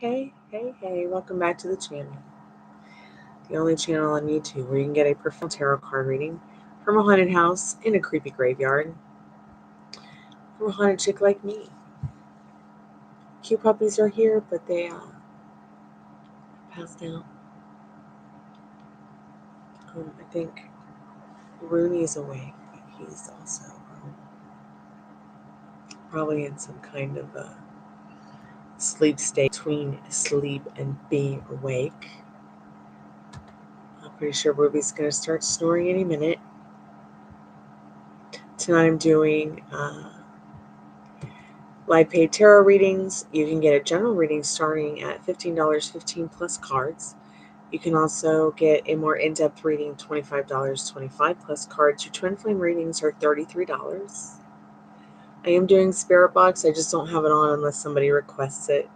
Hey, welcome back to the channel. The only channel on YouTube where you can get a professional tarot card reading from a haunted house in a creepy graveyard from a haunted chick like me. Cute puppies are here, but they passed out. I think Rooney's awake, but he's also probably in some kind of a sleep state between sleep and being awake. I'm pretty sure Ruby's going to start snoring any minute. Tonight I'm doing live paid tarot readings. You can get a general reading starting at $15, 15 plus cards. You can also get a more in-depth reading, $25, 25 plus cards. Your Twinflame readings are $33. I am doing Spiritbox. I just don't have it on unless somebody requests it.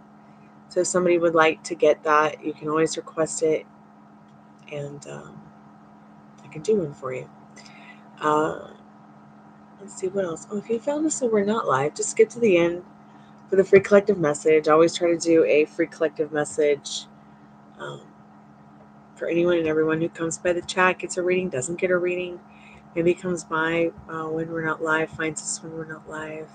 So if somebody would like to get that, you can always request it, and I can do one for you. Let's see what else. Oh, if you found us and we're not live, just skip to the end for the free collective message. I always try to do a free collective message for anyone and everyone who comes by the chat, gets a reading, doesn't get a reading, maybe comes by when we're not live, finds us when we're not live.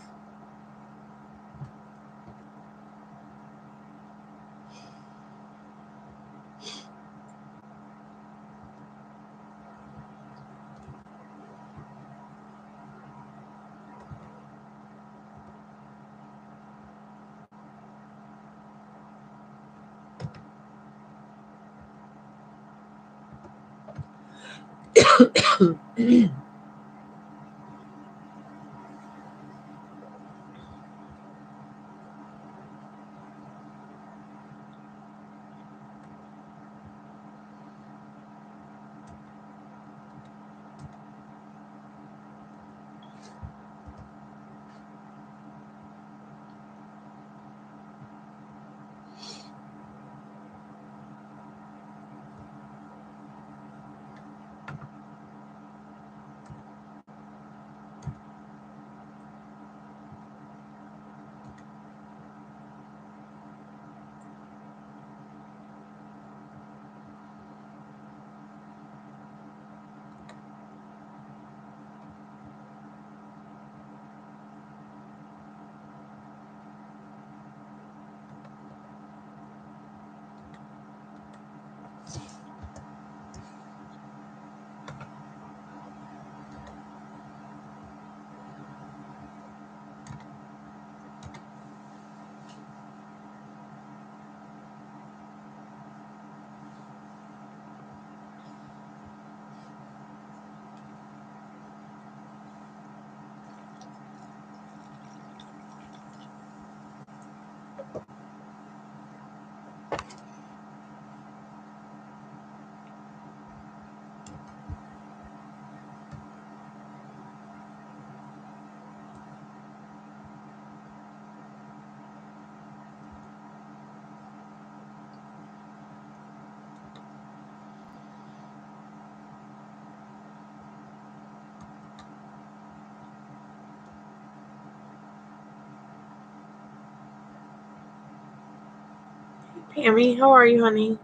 Pammy, how are you, honey?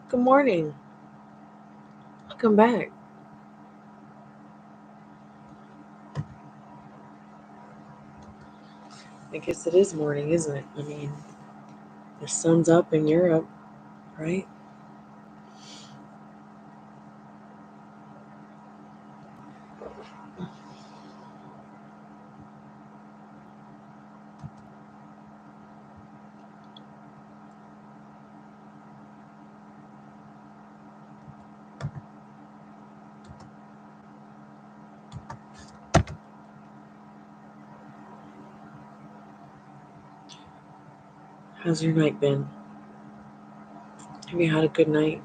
Good morning. Welcome back. I guess it is morning, isn't it? I mean, the sun's up in Europe, right? How's your night been? Have you had a good night?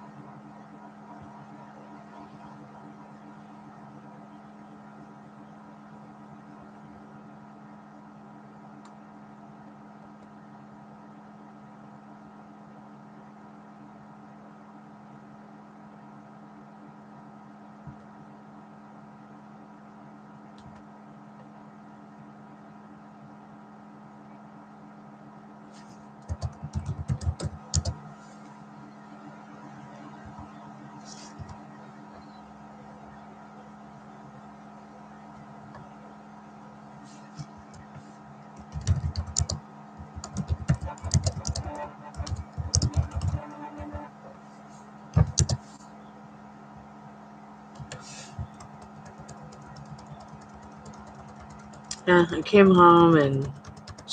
Yeah, I came home and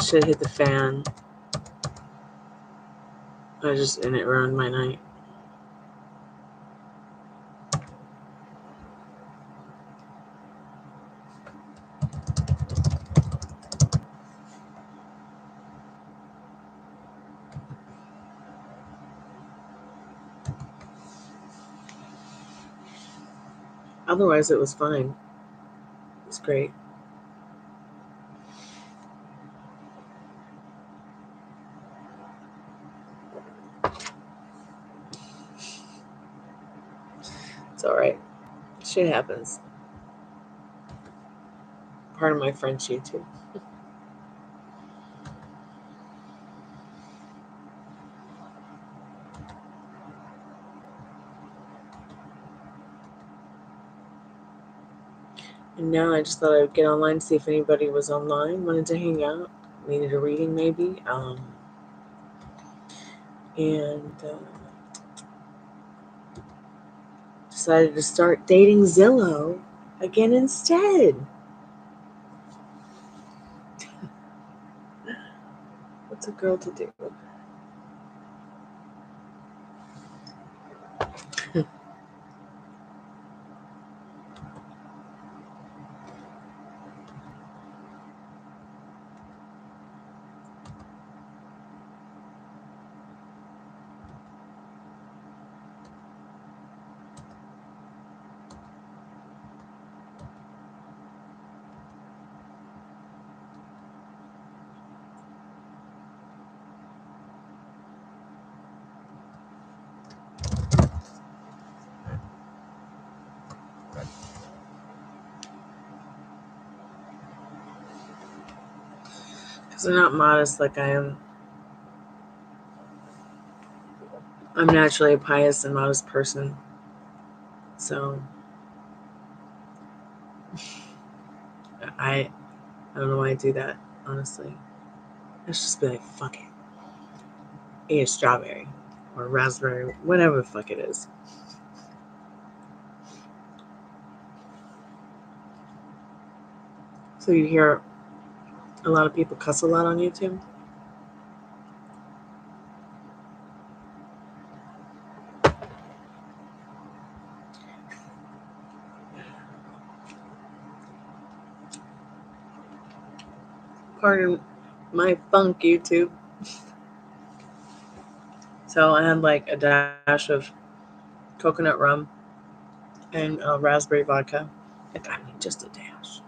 shit hit the fan. And it ruined my night. Otherwise, it was fine. It was great. It's alright. Shit happens. Part of my friendship, too. And now I just thought I would get online, see if anybody was online, wanted to hang out, needed a reading maybe. Decided to start dating Zillow again instead. What's a girl to do? Because they're not modest like I am. I'm naturally a pious and modest person. So I don't know why I do that, honestly. Let's just be like, fuck it. Eat a strawberry or raspberry, whatever the fuck it is. So you hear a lot of people cuss a lot on YouTube? Pardon my funk, YouTube. So I had like a dash of coconut rum and raspberry vodka. Like, I mean, just a dash.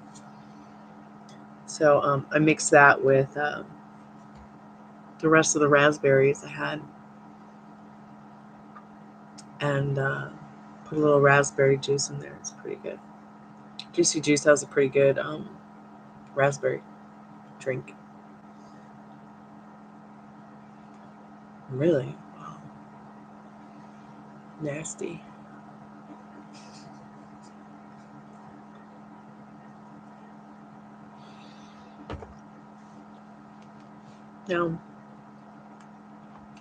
So I mixed that with the rest of the raspberries I had, and put a little raspberry juice in there. It's pretty good. Juicy Juice has a pretty good raspberry drink. Really? Wow. Nasty. No,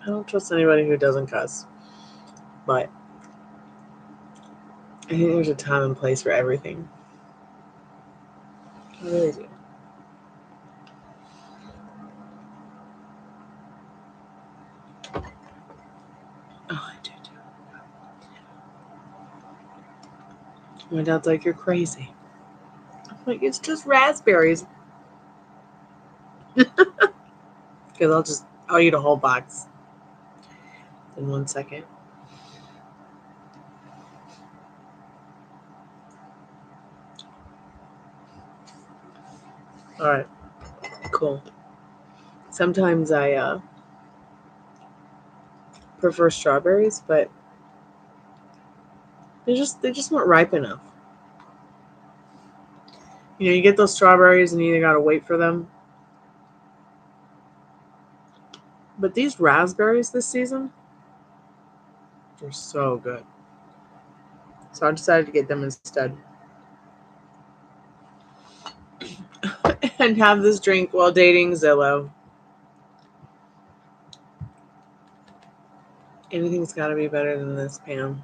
I don't trust anybody who doesn't cuss. But I think there's a time and place for everything. I really do. Oh, I do too. My dad's like, you're crazy. I'm like, it's just raspberries. Because I'll eat a whole box in 1 second. All right, cool. Sometimes I prefer strawberries, but they just weren't ripe enough. You know, you get those strawberries and you either gotta wait for them. But these raspberries this season, they're so good. So I decided to get them instead. And have this drink while dating Zillow. Anything's gotta be better than this, Pam.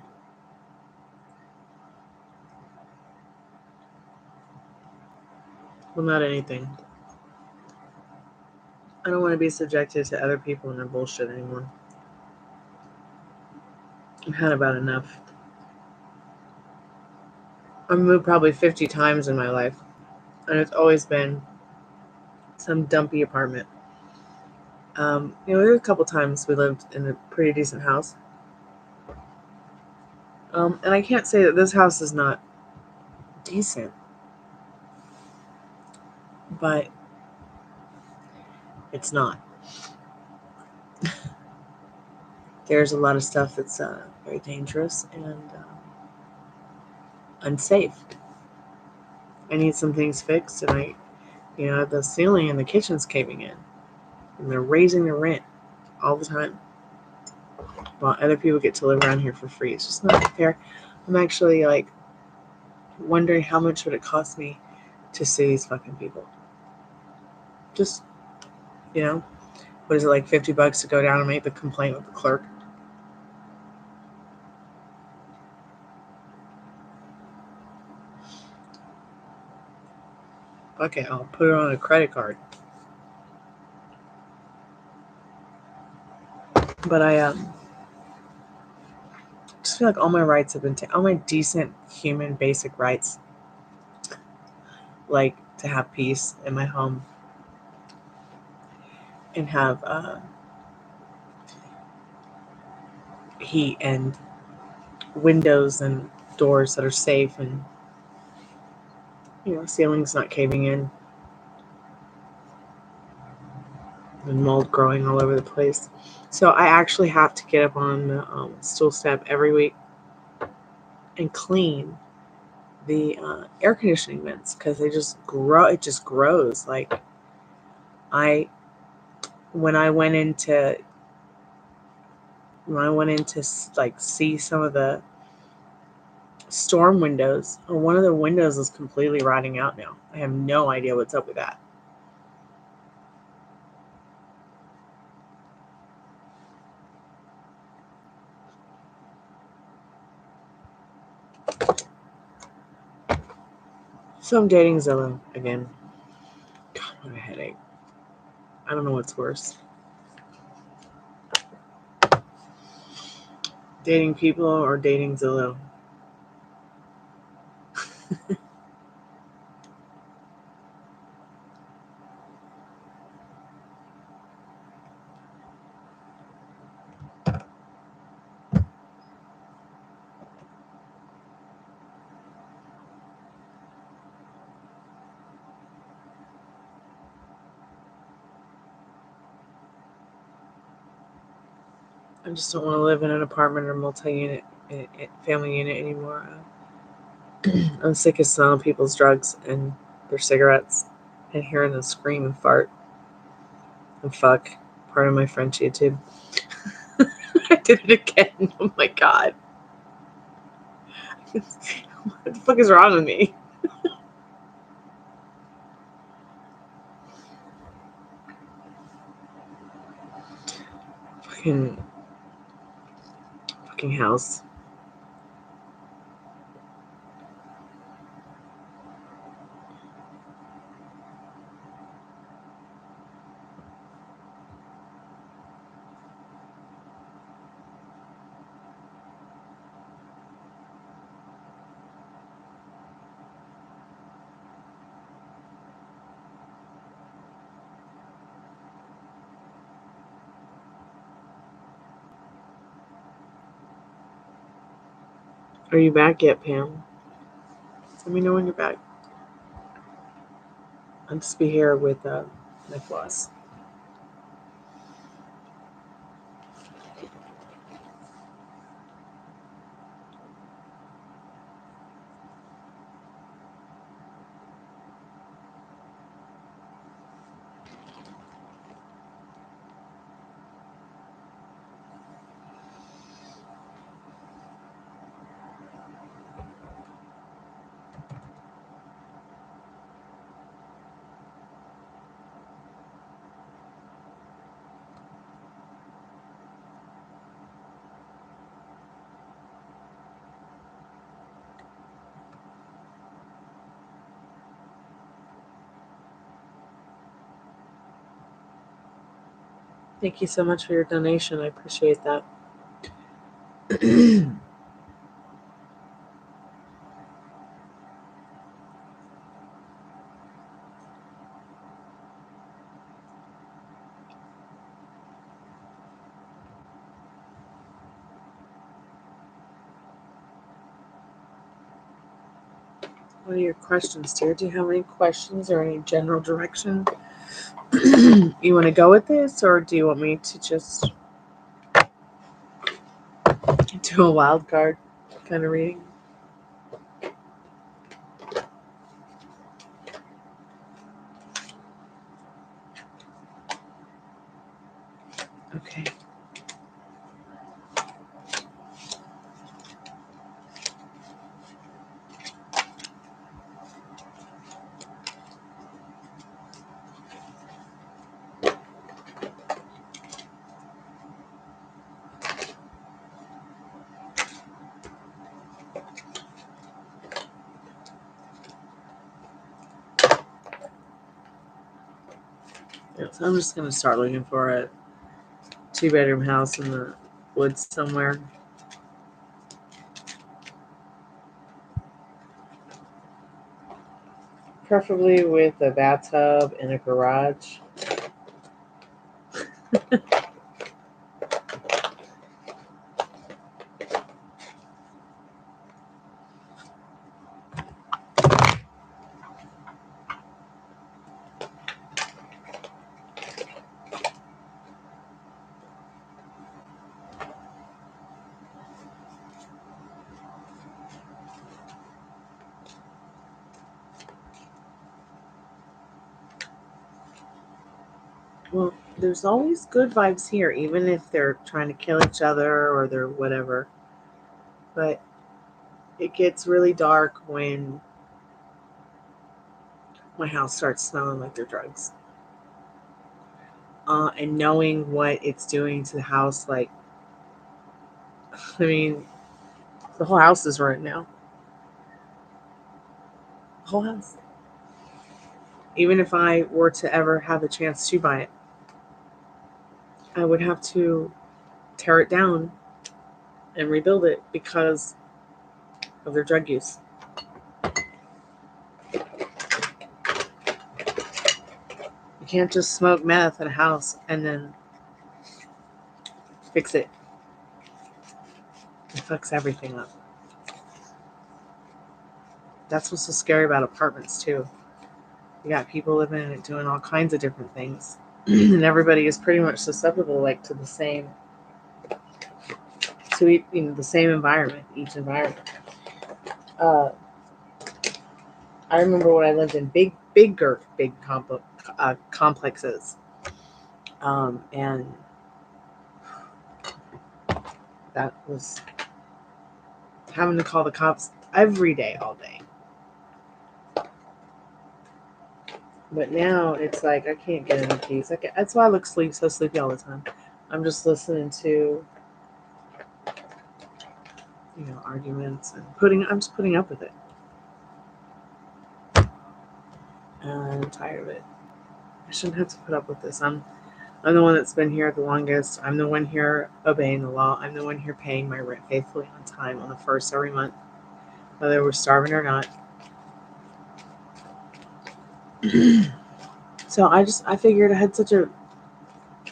Well, not anything. I don't want to be subjected to other people and their bullshit anymore. I've had about enough. I've moved probably 50 times in my life, and it's always been some dumpy apartment. There were a couple times we lived in a pretty decent house. And I can't say that this house is not decent, but it's not. There's a lot of stuff that's very dangerous and unsafe. I need some things fixed, and the ceiling in the kitchen's caving in, and they're raising the rent all the time, while other people get to live around here for free. It's just not fair. I'm actually wondering how much would it cost me to sue these fucking people. Just, what is it, like $50 to go down and make the complaint with the clerk? Okay, I'll put it on a credit card. But I just feel like all my rights have been taken. All my decent human basic rights, like to have peace in my home and have heat and windows and doors that are safe, and ceilings not caving in and mold growing all over the place. So I actually have to get up on the stool step every week and clean the air conditioning vents because they just grow. It just grows. Like when I went into like see some of the storm windows, one of the windows is completely rotting out now. I have no idea what's up with that. So I'm dating Zillow again. God, what a headache. I don't know what's worse. Dating people or dating Zillow. I just don't want to live in an apartment or multi-unit family unit anymore. I'm sick of smelling people's drugs and their cigarettes and hearing them scream and fart and fuck. Part of my French YouTube. I did it again. Oh my god. What the fuck is wrong with me? Fucking house. Are you back yet, Pam? Let me know when you're back. I'll just be here with my floss. Thank you so much for your donation. I appreciate that. What are your questions, dear? Do you have any questions or any general direction you want to go with this, or do you want me to just do a wild card kind of reading? Okay. Yeah, so I'm just going to start looking for a 2-bedroom house in the woods somewhere. Preferably with a bathtub and a garage. Well, there's always good vibes here, even if they're trying to kill each other or they're whatever. But it gets really dark when my house starts smelling like their drugs. And knowing what it's doing to the house, like, I mean, the whole house is ruined now. The whole house. Even if I were to ever have a chance to buy it, I would have to tear it down and rebuild it because of their drug use. You can't just smoke meth in a house and then fix it. It fucks everything up. That's what's so scary about apartments too. You got people living in it doing all kinds of different things. And everybody is pretty much susceptible, like, to the same, the same environment, each environment. I remember when I lived in big complexes, and that was having to call the cops every day, all day. But now it's like I can't get any peace. That's why I look so sleepy all the time. I'm just listening to, arguments and I'm just putting up with it. And I'm tired of it. I shouldn't have to put up with this. I'm the one that's been here the longest. I'm the one here obeying the law. I'm the one here paying my rent faithfully on time on the first every month, whether we're starving or not. So I figured I had such a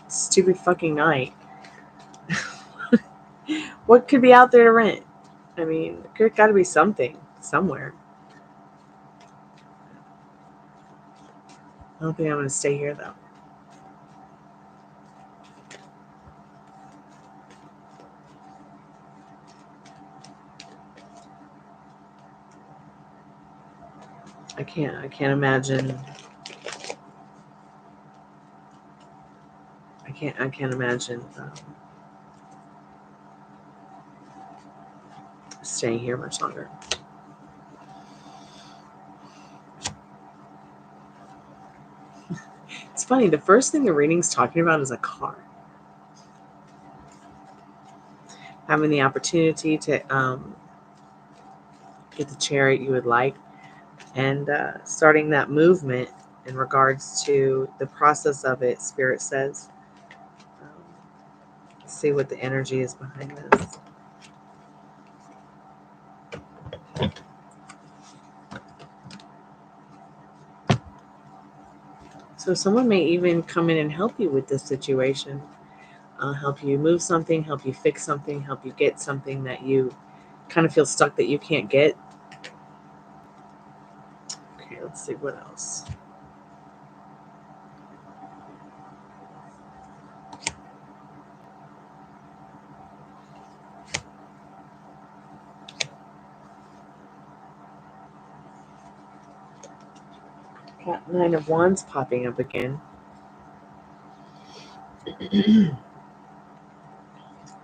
stupid fucking night. What could be out there to rent? I mean, there's got to be something somewhere. I don't think I'm going to stay here, though. I can't imagine. I can't imagine staying here much longer. It's funny. The first thing the reading's talking about is a car. Having the opportunity to get the chariot you would like, and starting that movement in regards to the process of it. Spirit says Let's see what the energy is behind this. So someone may even come in and help you with this situation. Help you move something, help you fix something, help you get something that you kind of feel stuck that you can't get. Okay, let's see what else. Got 9 of Wands popping up again.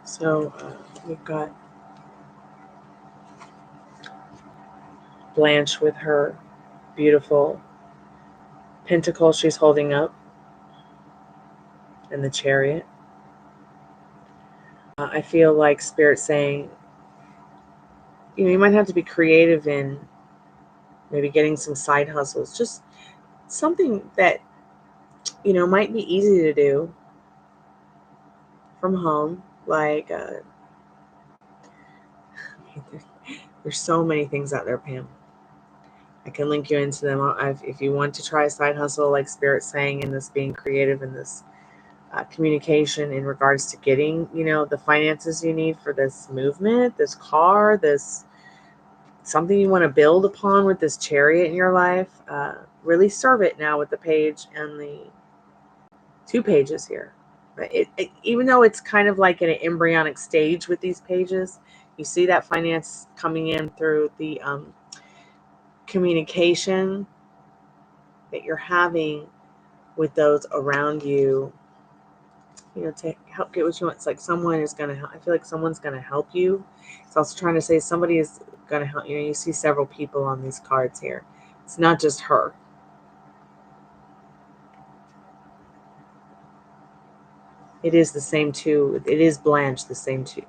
So we've got Blanche with her beautiful pentacle she's holding up and the Chariot. I feel like Spirit saying, you might have to be creative in maybe getting some side hustles, just something that, might be easy to do from home. Like, there's so many things out there, Pam. I can link you into them. If you want to try a side hustle, like Spirit saying, in this being creative in this communication in regards to getting, the finances you need for this movement, this car, this something you want to build upon with this Chariot in your life, really serve it now with the page and the 2 pages here. Even though it's kind of like in an embryonic stage with these pages, you see that finance coming in through the communication that you're having with those around you, to help get what you want. It's like someone is going to help. I feel like someone's going to help you. It's also trying to say somebody is going to help you. You see several people on these cards here. It's not just her. It is the same too. It is Blanche, the same too.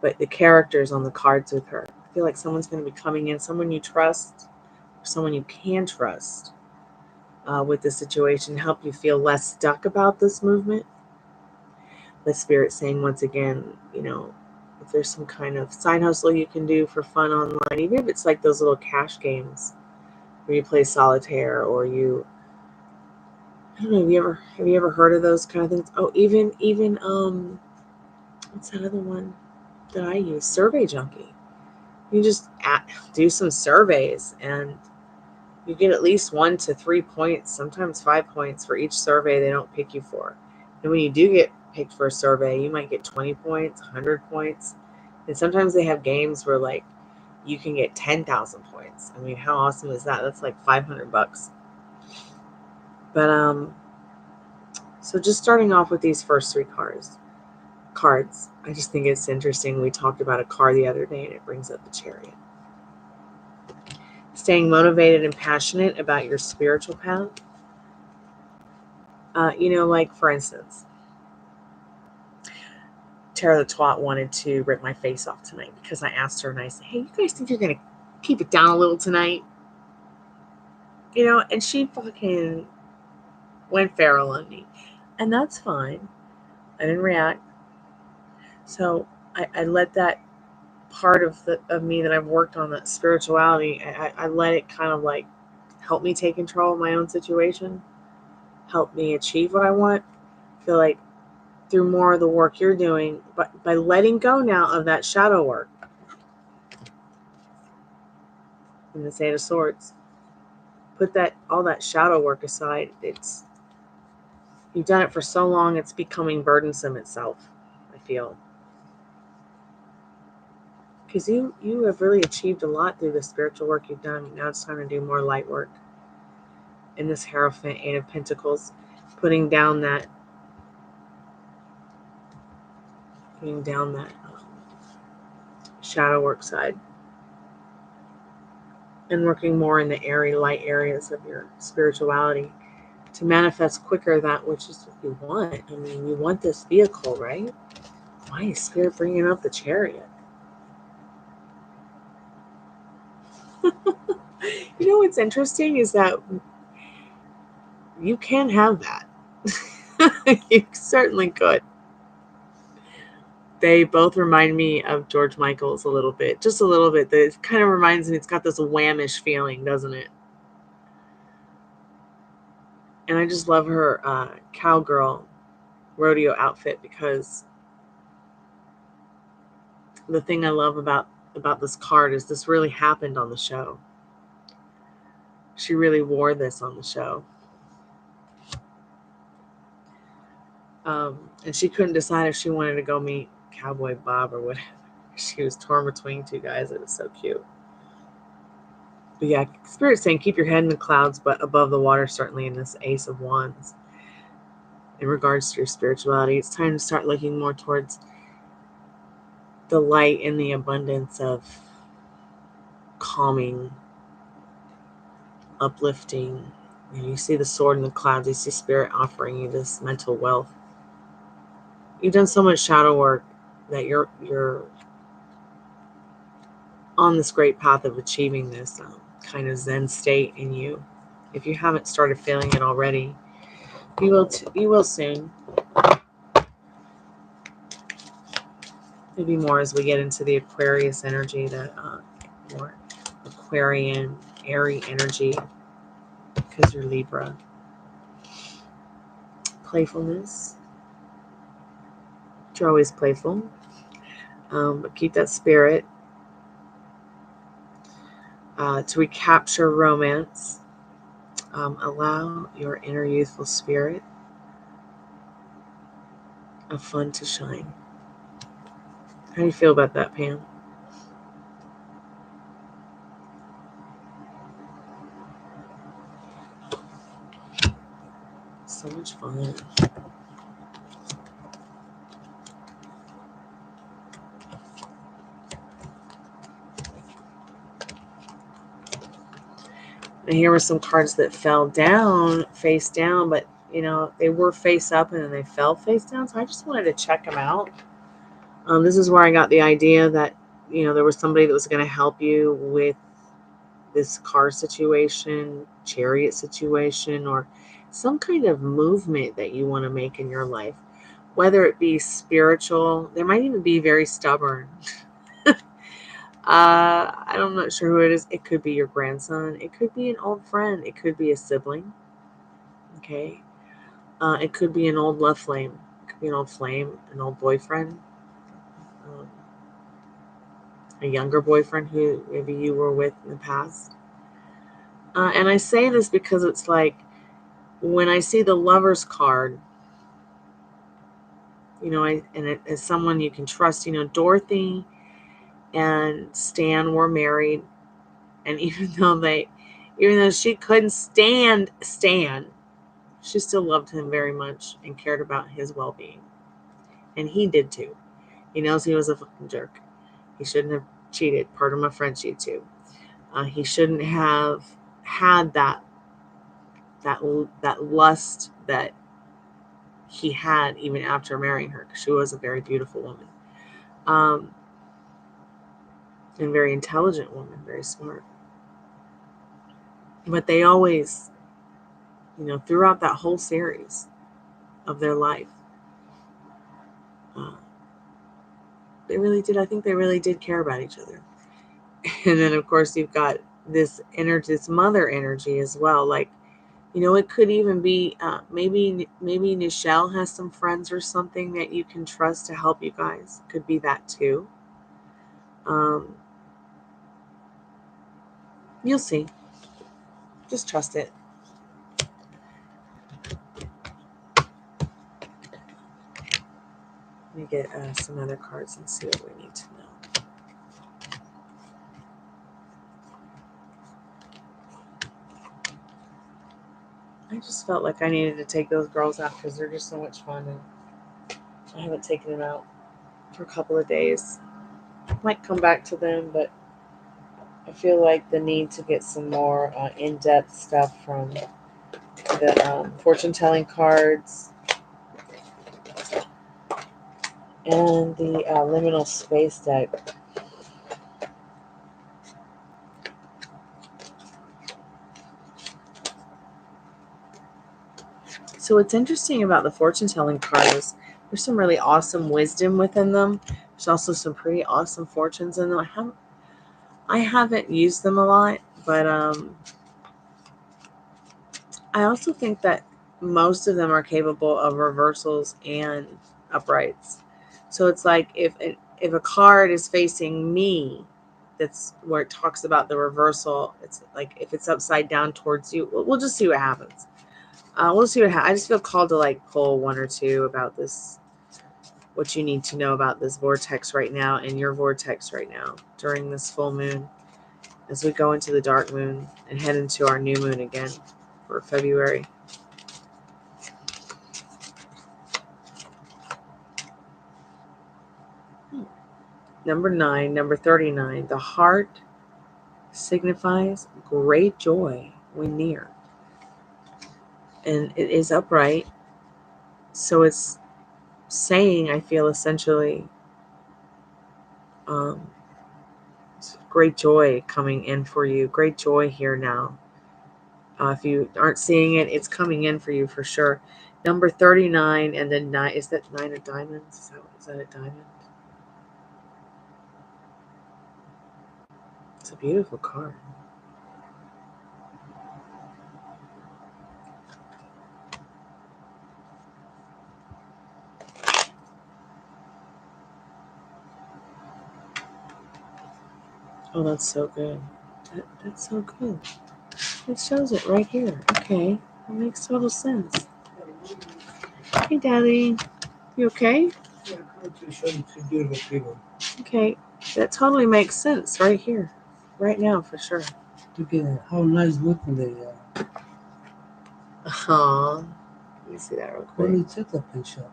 But the characters on the cards with her. I feel like someone's going to be coming in, someone you trust, or someone you can trust with the situation, help you feel less stuck about this movement. The Spirit saying once again, if there's some kind of side hustle you can do for fun online, even if it's like those little cash games where you play solitaire, or I don't know, have you ever heard of those kind of things? Oh, even what's that other one that I use? Survey Junkie. You just do some surveys and you get at least 1 to 3 points, sometimes 5 points for each survey they don't pick you for. And when you do get picked for a survey, you might get 20 points, 100 points. And sometimes they have games where like you can get 10,000 points. I mean, how awesome is that? That's like $500. But so just starting off with these first 3 cards, I just think it's interesting. We talked about a car the other day and it brings up the Chariot. Staying motivated and passionate about your spiritual path. Like for instance, Tara the Twat wanted to rip my face off tonight because I asked her and I said, hey, you guys think you're going to keep it down a little tonight? And she fucking went feral on me. And that's fine. I didn't react. So I let that part of me that I've worked on, that spirituality, I let it kind of like help me take control of my own situation, help me achieve what I want. I feel like through more of the work you're doing, but by letting go now of that shadow work in the 8 of Swords, put all that shadow work aside. You've done it for so long, it's becoming burdensome itself, I feel. Because you have really achieved a lot through the spiritual work you've done. Now it's time to do more light work. In this Hierophant, 8 of Pentacles, putting down that shadow work side. And working more in the airy, light areas of your spirituality to manifest quicker that which is what you want. I mean, you want this vehicle, right? Why is Spirit bringing up the Chariot? What's interesting is that you can have that. You certainly could. They both remind me of George Michael's a little bit. Just a little bit. It kind of reminds me, it's got this whammish feeling, doesn't it? And I just love her cowgirl rodeo outfit, because the thing I love about this card is this really happened on the show. She really wore this on the show. And she couldn't decide if she wanted to go meet Cowboy Bob or whatever. She was torn between two guys. It was so cute. But yeah, Spirit's saying keep your head in the clouds, but above the water, certainly in this Ace of Wands. In regards to your spirituality, it's time to start looking more towards the light and the abundance of calming, uplifting. You see the sword in the clouds. You see Spirit offering you this mental wealth. You've done so much shadow work that you're on this great path of achieving this kind of Zen state in you. If you haven't started feeling it already, you will soon. Maybe more as we get into the Aquarius energy, the more Aquarian, airy energy, because you're Libra. Playfulness. You're always playful. But keep that spirit. To recapture romance. Allow your inner youthful spirit of fun to shine. How do you feel about that, Pam? So much fun. And here were some cards that fell down, face down, but they were face up and then they fell face down. So I just wanted to check them out. This is where I got the idea that there was somebody that was going to help you with this car situation, chariot situation, or some kind of movement that you want to make in your life, whether it be spiritual. They might even be very stubborn. I'm not sure who it is. It could be your grandson. It could be an old friend. It could be a sibling. Okay. It could be an old love flame. It could be an old flame, an old boyfriend, a younger boyfriend who maybe you were with in the past. And I say this because it's like when I see the Lover's card, as someone you can trust, Dorothy and Stan were married, and even though she couldn't stand Stan, she still loved him very much and cared about his well-being. And he did too. He knows he was a fucking jerk. He shouldn't have cheated. Part of my friendship too. He shouldn't have had that lust that he had even after marrying her, because she was a very beautiful woman, and very intelligent woman, very smart. But they always, throughout that whole series of their life, they really did. I think they really did care about each other. And then, of course, you've got this energy, this mother energy as well. Like, it could even be maybe Nichelle has some friends or something that you can trust to help you guys. Could be that too. You'll see. Just trust it. Let me get some other cards and see what we need to know. I just felt like I needed to take those girls out because they're just so much fun, and I haven't taken them out for a couple of days. Might come back to them, but I feel like the need to get some more in-depth stuff from the fortune-telling cards and the liminal space deck. So what's interesting about the fortune-telling card is There's some really awesome wisdom within them. There's also some pretty awesome fortunes in them. I haven't used them a lot, but I also think that most of them are capable of reversals and uprights. So it's like if a card is facing me, that's where it talks about the reversal. It's like if it's upside down towards you, we'll just see what happens. We'll see what happens. I just feel called to like pull one or two about this, what you need to know about this vortex right now and your vortex right now during this full moon as we go into the dark moon and head into our new moon again for February. Number 9, number 39. The heart signifies great joy when near. And it is upright. So it's saying, I feel essentially, great joy coming in for you. Great joy here now. If you aren't seeing it, it's coming in for you for sure. Number 39 and then 9. Is that 9 of diamonds? Is that a diamond? It's a beautiful card. Oh, that's so good. That's so good. It shows it right here. Okay. That makes total sense. Hey, Daddy. You okay? Yeah, to show you two beautiful people. Okay. That totally makes sense right here. Right now, for sure. Look at how nice looking they are. Let me see that real quick. When you took that picture?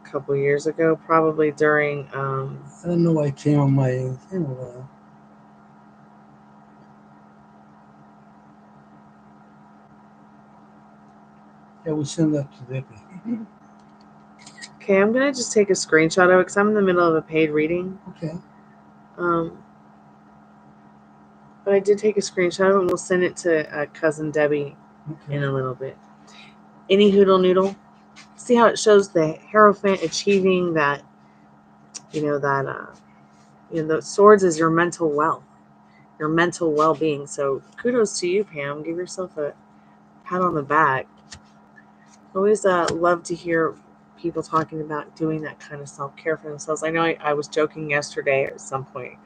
A couple years ago, probably during... I don't know why it came on my thing. Yeah, we send that to Debbie. Okay, I'm going to just take a screenshot of it because I'm in the middle of a paid reading. Okay. But I did take a screenshot of it and we'll send it to Cousin Debbie in a little bit. Any hoodle noodle. See how it shows the Hierophant achieving that, the swords is your mental wealth, your mental well-being. So kudos to you, Pam. Give yourself a pat on the back. Always love to hear people talking about doing that kind of self-care for themselves. I know I was joking yesterday at some point.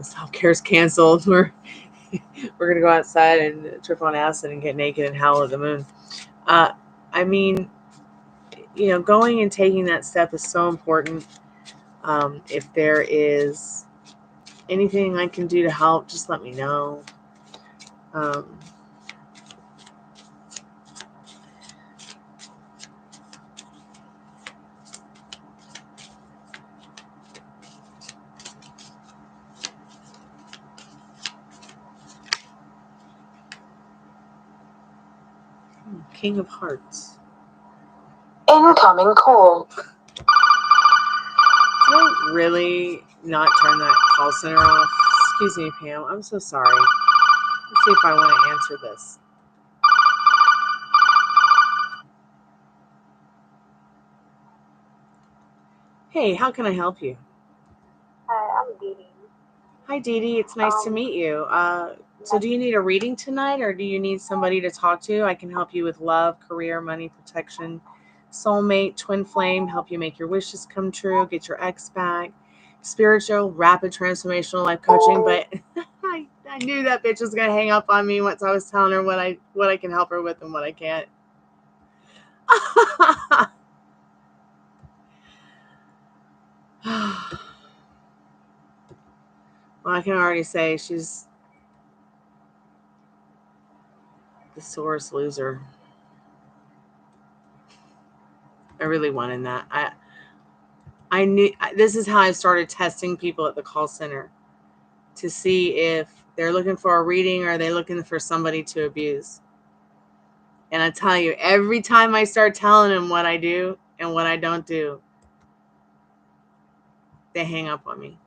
Self-care is canceled. We're gonna go outside and trip on acid and get naked and howl at the moon. I mean, going and taking that step is so important. If there is anything I can do to help, just let me know. King of Hearts. Incoming call. Did I really not turn that call center off? Excuse me, Pam. I'm so sorry. Let's see if I want to answer this. Hey, how can I help you? Hi, I'm Dee Dee. Hi, Dee Dee. It's nice to meet you. So do you need a reading tonight or do you need somebody to talk to? I can help you with love, career, money, protection, soulmate, twin flame, help you make your wishes come true, get your ex back, spiritual, rapid transformational life coaching. But I knew that bitch was going to hang up on me once I was telling her what I can help her with and what I can't. Well, I can already say she's the sorest loser. I really wanted that. I knew this is how I started testing people at the call center to see if they're looking for a reading or are they looking for somebody to abuse. And I tell you, every time I start telling them what I do and what I don't do, they hang up on me.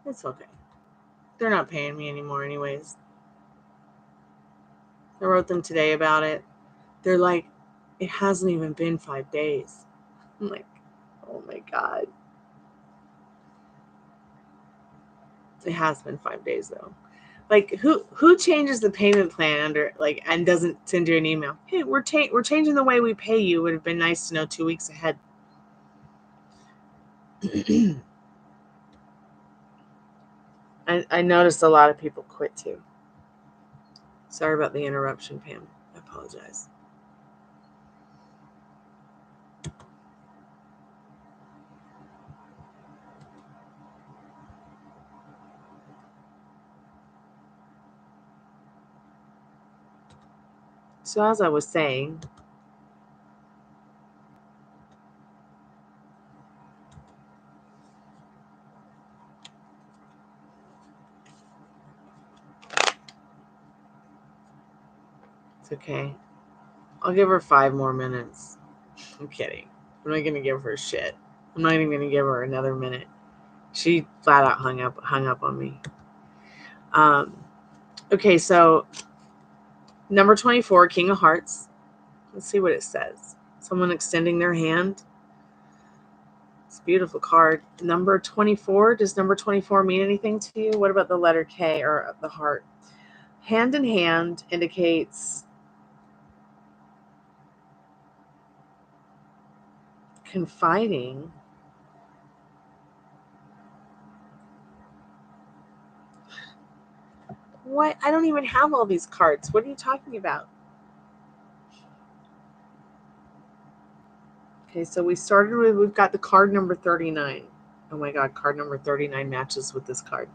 It's okay. They're not paying me anymore anyways. I wrote them today about it. They're like, It hasn't even been 5 days. I'm like, oh my God. It has been 5 days though. Like who changes the payment plan under like and doesn't send you an email? Hey, we're changing the way we pay you. It would have been nice to know 2 weeks ahead. I noticed a lot of people quit too. Sorry about the interruption, Pam. I apologize. So as I was saying, it's okay. I'll give her 5 more minutes. I'm kidding. I'm not gonna give her shit. I'm not even gonna give her another minute. She flat out hung up on me. Okay, so number 24, King of Hearts. Let's see what it says. Someone extending their hand. It's a beautiful card. Number 24. Does number 24 mean anything to you? What about the letter K or the heart? Hand in hand indicates confiding. What? I don't even have all these cards. What are you talking about? Okay, so we've got the card number 39. Oh my God, card number 39 matches with this card.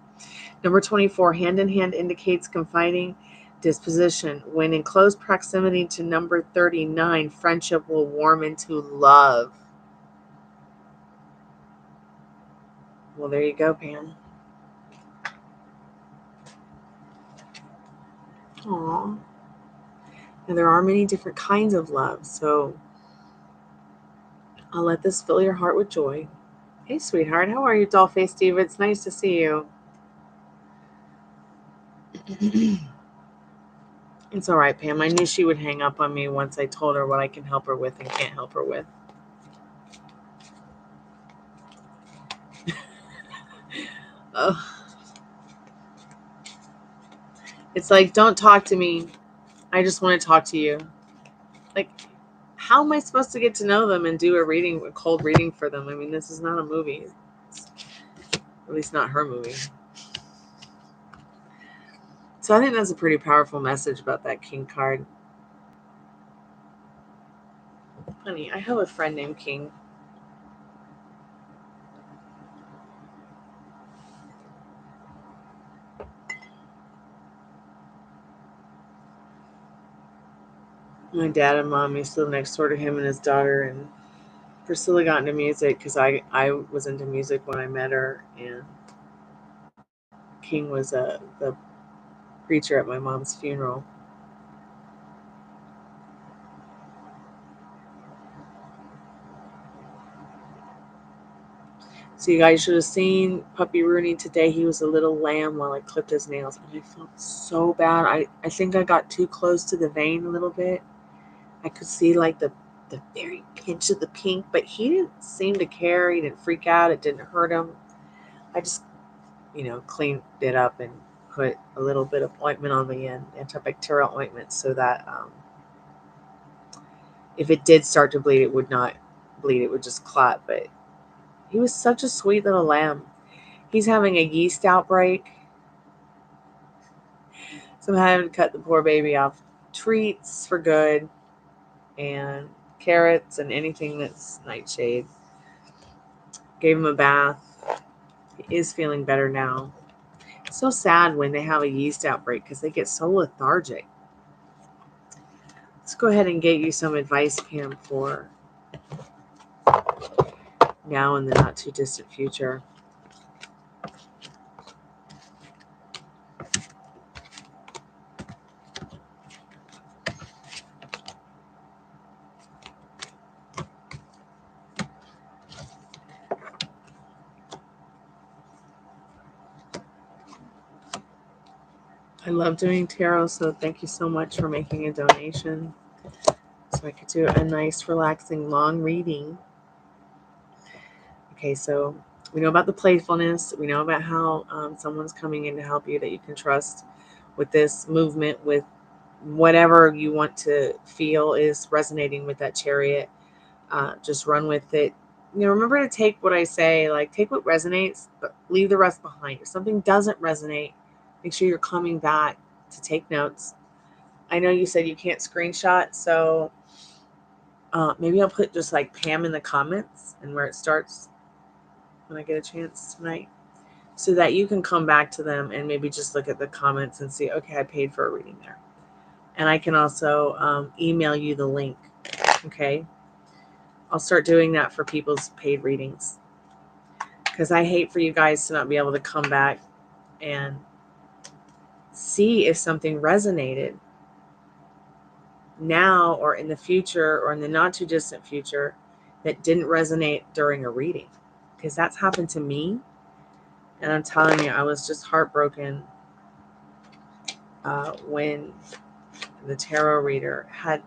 Number 24, hand in hand indicates confiding disposition. When in close proximity to number 39, friendship will warm into love. Well, there you go, Pam. Aww. And there are many different kinds of love, so I'll let this fill your heart with joy. Hey, sweetheart, how are you, doll-faced Steve? It's nice to see you. It's all right, Pam. I knew she would hang up on me once I told her what I can help her with and can't help her with. It's like, don't talk to me. I just want to talk to you. Like, how am I supposed to get to know them and do a cold reading for them? I mean, this is not a movie. At least not her movie. So I think that's a pretty powerful message about that King card. Honey, I have a friend named King. My dad and mom used to live next door to him and his daughter, and Priscilla got into music because I was into music when I met her, and King was the preacher at my mom's funeral. So you guys should have seen Puppy Rooney today. He was a little lamb while I clipped his nails, and I felt so bad. I think I got too close to the vein a little bit. I could see like the very pinch of the pink, but he didn't seem to care. He didn't freak out. It didn't hurt him. I just, cleaned it up and put a little bit of ointment on the end, antibacterial ointment, so that if it did start to bleed, it would not bleed. It would just clot. But he was such a sweet little lamb. He's having a yeast outbreak. So I'm having to cut the poor baby off treats for good and carrots and anything that's nightshade. Gave him a bath. He is feeling better now. It's so sad when they have a yeast outbreak because they get so lethargic. Let's go ahead and get you some advice, Pam, for now and the not too distant future. I love doing tarot, so thank you so much for making a donation. So I could do a nice, relaxing, long reading. Okay, so we know about the playfulness. We know about how someone's coming in to help you that you can trust with this movement, with whatever you want to feel is resonating with that chariot. Just run with it. Remember to take what I say, like take what resonates, but leave the rest behind. If something doesn't resonate, make sure you're coming back to take notes. I know you said you can't screenshot, so maybe I'll put just like Pam in the comments and where it starts when I get a chance tonight, so that you can come back to them and maybe just look at the comments and see, okay, I paid for a reading there. And I can also email you the link, okay? I'll start doing that for people's paid readings, because I hate for you guys to not be able to come back and see if something resonated now or in the future or in the not too distant future that didn't resonate during a reading, because that's happened to me. And I'm telling you, I was just heartbroken when the tarot reader had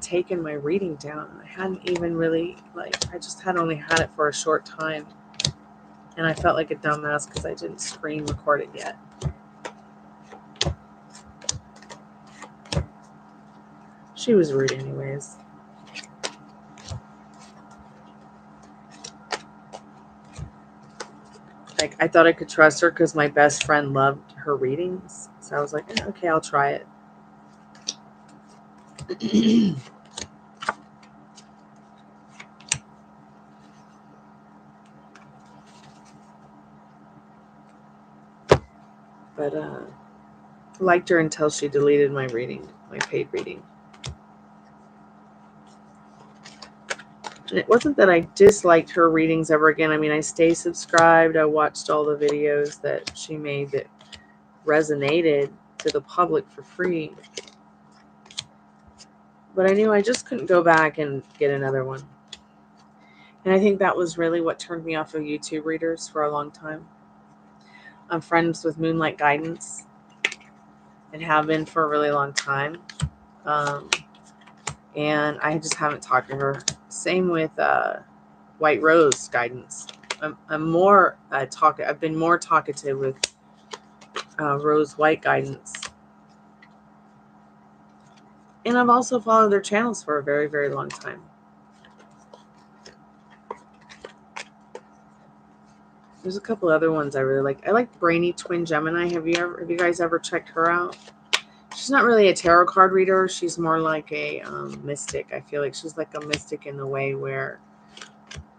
taken my reading down. I hadn't even really, I just had only had it for a short time. And I felt like a dumbass because I didn't screen record it yet. She was rude anyways. Like, I thought I could trust her because my best friend loved her readings. So I was like, okay, I'll try it. But liked her until she deleted my reading, my paid reading. And it wasn't that I disliked her readings ever again. I mean, I stay subscribed. I watched all the videos that she made that resonated to the public for free. But I knew I just couldn't go back and get another one. And I think that was really what turned me off of YouTube readers for a long time. I'm friends with Moonlight Guidance and have been for a really long time. And I just haven't talked to her. Same with White Rose Guidance. I'm more I've been more talkative with Rose White Guidance. And I've also followed their channels for a very, very long time. There's a couple other ones I really like. I like Brainy Twin Gemini. Have you guys ever checked her out? She's not really a tarot card reader. She's more like a mystic. I feel like she's like a mystic in the way where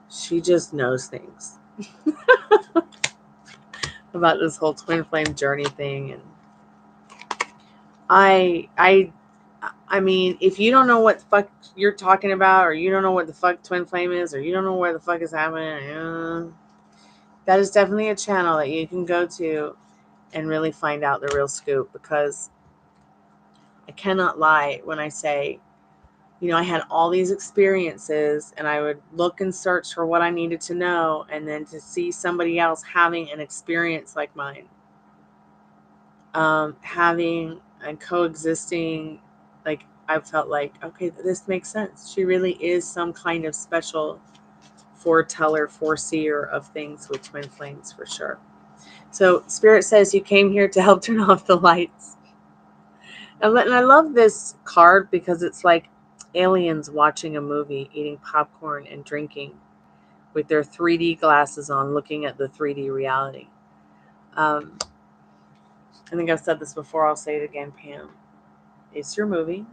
she just knows things about this whole twin flame journey thing. And I mean, if you don't know what the fuck you're talking about, or you don't know what the fuck twin flame is, or you don't know where the fuck is happening, that is definitely a channel that you can go to and really find out the real scoop. Because I cannot lie when I say, I had all these experiences and I would look and search for what I needed to know, and then to see somebody else having an experience like mine, having and coexisting, like I felt like, okay, this makes sense. She really is some kind of special foreteller, foreseer of things with twin flames for sure. So Spirit says you came here to help turn off the lights. And I love this card because it's like aliens watching a movie, eating popcorn and drinking with their 3D glasses on, looking at the 3D reality. I think I've said this before. I'll say it again, Pam. It's your movie.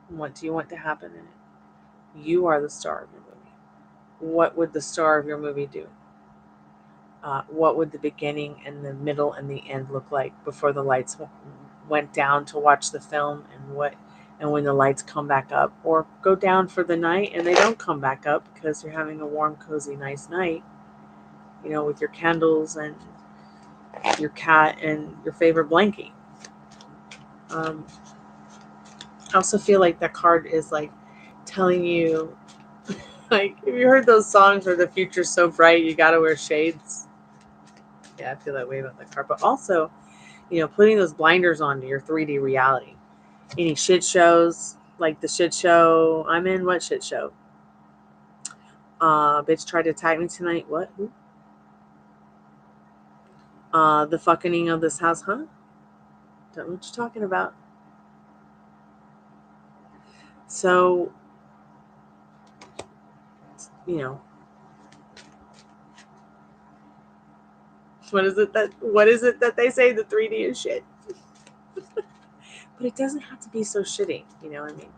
What do you want to happen in it? You are the star of your movie. What would the star of your movie do? What would the beginning and the middle and the end look like before the lights went down to watch the film, and when the lights come back up or go down for the night and they don't come back up because you're having a warm, cozy, nice night, with your candles and your cat and your favorite blankie. I also feel like that card is like telling you, like, have you heard those songs where the future's so bright you gotta wear shades? Yeah, I feel that way about that card. But also, putting those blinders on to your 3D reality. Any shit shows, like the shit show I'm in. What shit show? Bitch tried to attack me tonight. What? Who? The fucking of this house, huh? Don't know what you're talking about. So, you know, what is it that they say? The 3D is shit. But it doesn't have to be so shitty, you know what I mean?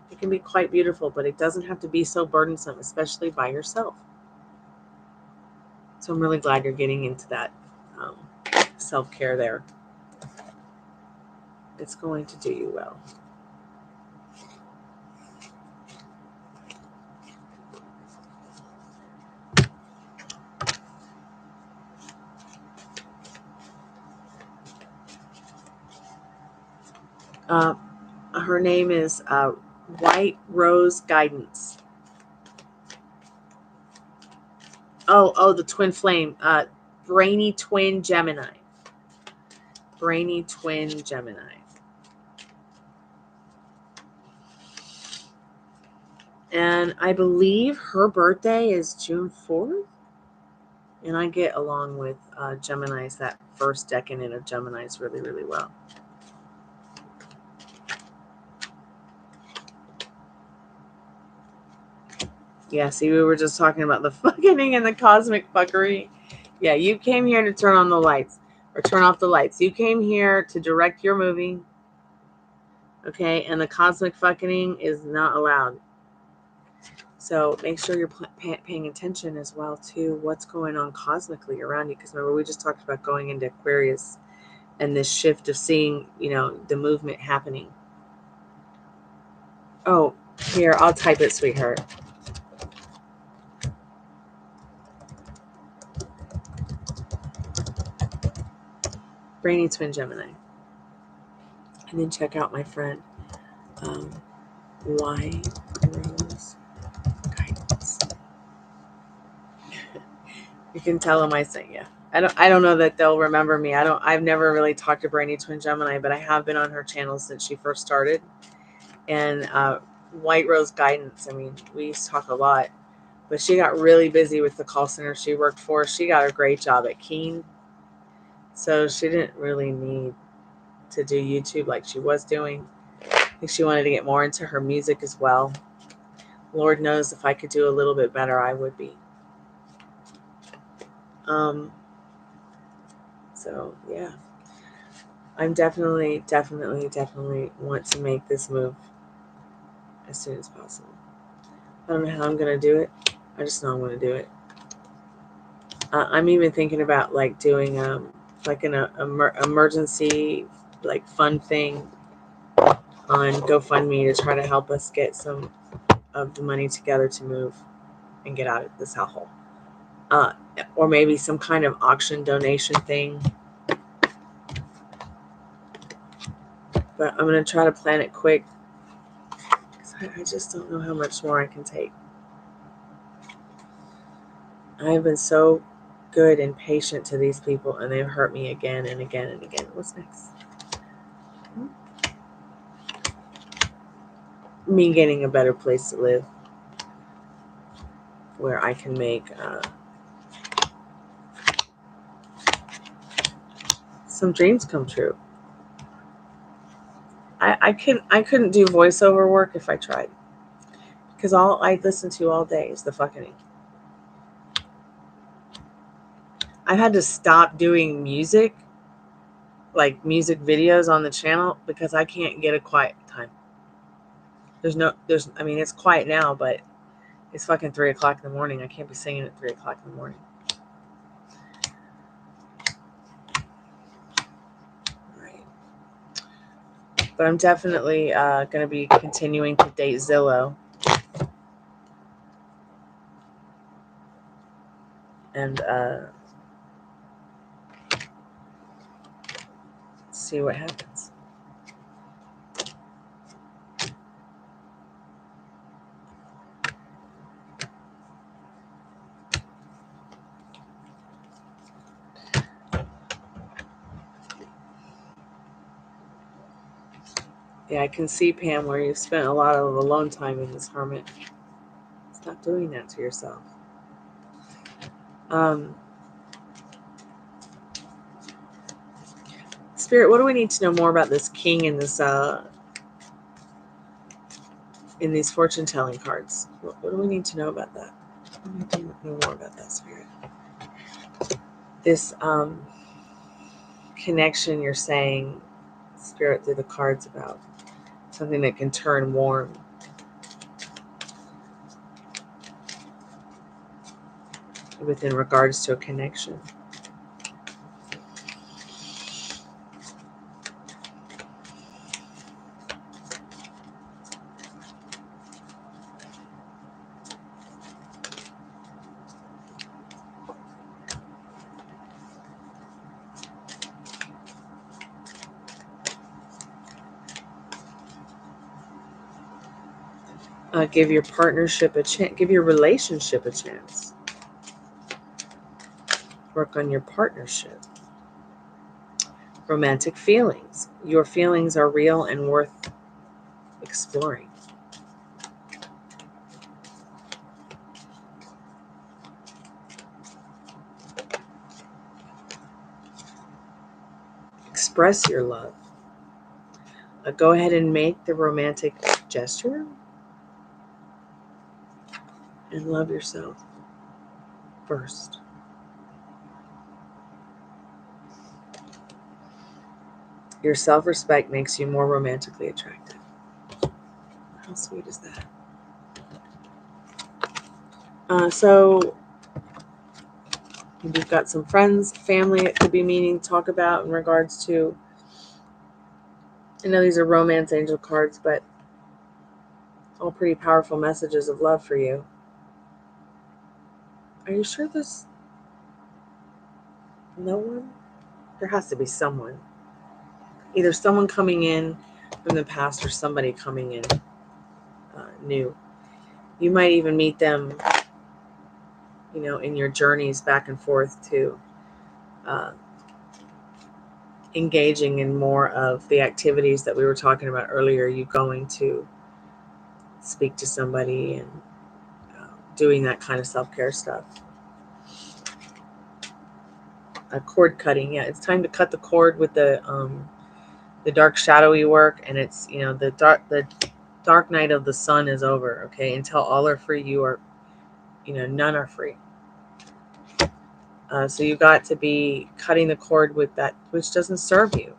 It can be quite beautiful, but it doesn't have to be so burdensome, especially by yourself. So I'm really glad you're getting into that self-care there. It's going to do you well. Her name is White Rose Guidance. Oh, the twin flame. Brainy twin Gemini. Brainy twin Gemini. And I believe her birthday is June 4th. And I get along with Geminis, that first decade of Geminis, really, really well. Yeah, see, we were just talking about the fucking and the cosmic fuckery. Yeah, you came here to turn on the lights or turn off the lights. You came here to direct your movie. Okay, and the cosmic fucking is not allowed. So make sure you're paying attention as well to what's going on cosmically around you. Because remember, we just talked about going into Aquarius and this shift of seeing, you know, the movement happening. Oh, here, I'll type it, sweetheart. Brainy twin Gemini. And then check out my friend, White Rose Guidance. You can tell them I sent you. I don't know that they'll remember me. I've never really talked to Brainy Twin Gemini, but I have been on her channel since she first started. And White Rose Guidance, I mean, we used to talk a lot, but she got really busy with the call center she worked for. She got a great job at Keen, so she didn't really need to do YouTube like she was doing. I think she wanted to get more into her music as well. Lord knows if I could do a little bit better, I would be. So yeah, I'm definitely want to make this move as soon as possible. I don't know how I'm gonna do it. I just know I'm gonna do it. I'm even thinking about like doing like an emergency like fund thing on GoFundMe to try to help us get some of the money together to move and get out of this hellhole. Or maybe some kind of auction donation thing. But I'm going to try to plan it quick because I just don't know how much more I can take. I have been so good and patient to these people, and they've hurt me again and again and again. What's next? Me getting a better place to live where I can make some dreams come true. I couldn't do voiceover work if I tried, because all I listen to all day is the fucking. I had to stop doing music, like music videos on the channel, because I can't get a quiet time. I mean, it's quiet now, but it's fucking 3 o'clock in the morning. I can't be singing at 3 o'clock in the morning. Right. But I'm definitely going to be continuing to date Zillow. And see what happens. Yeah, I can see, Pam, where you've spent a lot of alone time in this hermit. Stop doing that to yourself. Spirit, what do we need to know more about this king in this in these fortune telling cards? What do we need to know about that? We need to know more about that, Spirit. This connection you're saying, Spirit, through the cards, about something that can turn warm. Within regards to a connection. Give your partnership a chance. Give your relationship a chance. Work on your partnership. Romantic feelings. Your feelings are real and worth exploring. Express your love. Go ahead and make the romantic gesture and love yourself first. Your self-respect makes you more romantically attractive. How sweet is that? So we've got some friends, family it could be meaning to talk about in regards to, I know these are romance angel cards, but all pretty powerful messages of love for you. Are you sure there's no one? There has to be someone. Either someone coming in from the past or somebody coming in new. You might even meet them, in your journeys back and forth to engaging in more of the activities that we were talking about earlier. You going to speak to somebody and doing that kind of self-care stuff. Cord cutting, yeah, it's time to cut the cord with the dark shadowy work, and it's the dark night of the sun is over. Okay, until all are free, you are, none are free. So you got to be cutting the cord with that which doesn't serve you.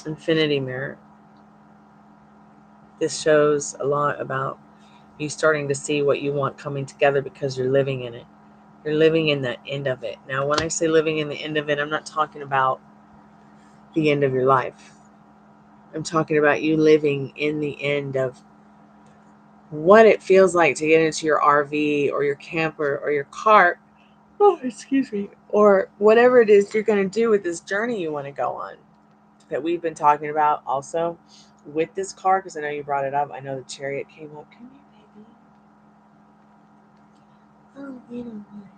Infinity mirror. This shows a lot about you starting to see what you want coming together because you're living in it. You're living in the end of it. Now, when I say living in the end of it, I'm not talking about the end of your life. I'm talking about you living in the end of what it feels like to get into your RV or your camper or your cart. Oh, excuse me. Or whatever it is you're going to do with this journey you want to go on that we've been talking about also with this card, because I know you brought it up. I know the chariot came up. Come here, baby. Oh, you don't want it.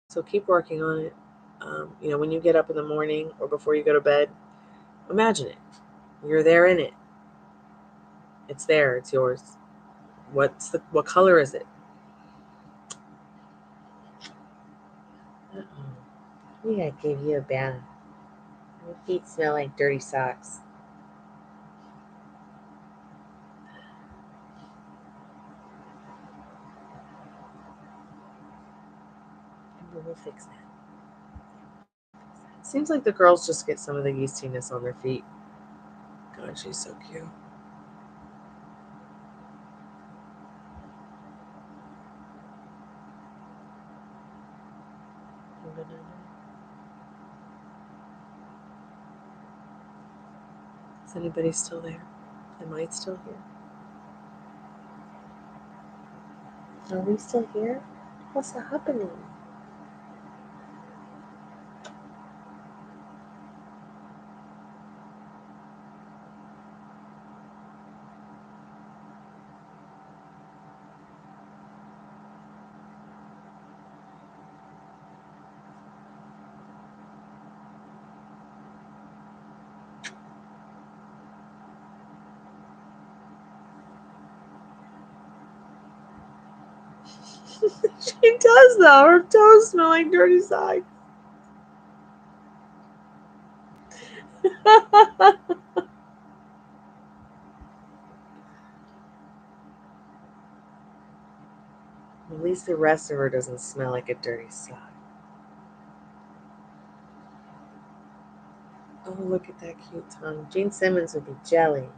So keep working on it. When you get up in the morning or before you go to bed, imagine it. You're there in it. It's there. It's yours. What color is it? We gotta give you a bath. Your feet smell like dirty socks. We'll fix that. Seems like the girls just get some of the yeastiness on their feet. God, she's so cute. Is anybody still there? Am I still here? Are we still here? What's happening? She does though. Her toes smell like dirty socks. At least the rest of her doesn't smell like a dirty sock. Oh, look at that cute tongue. Gene Simmons would be jelly.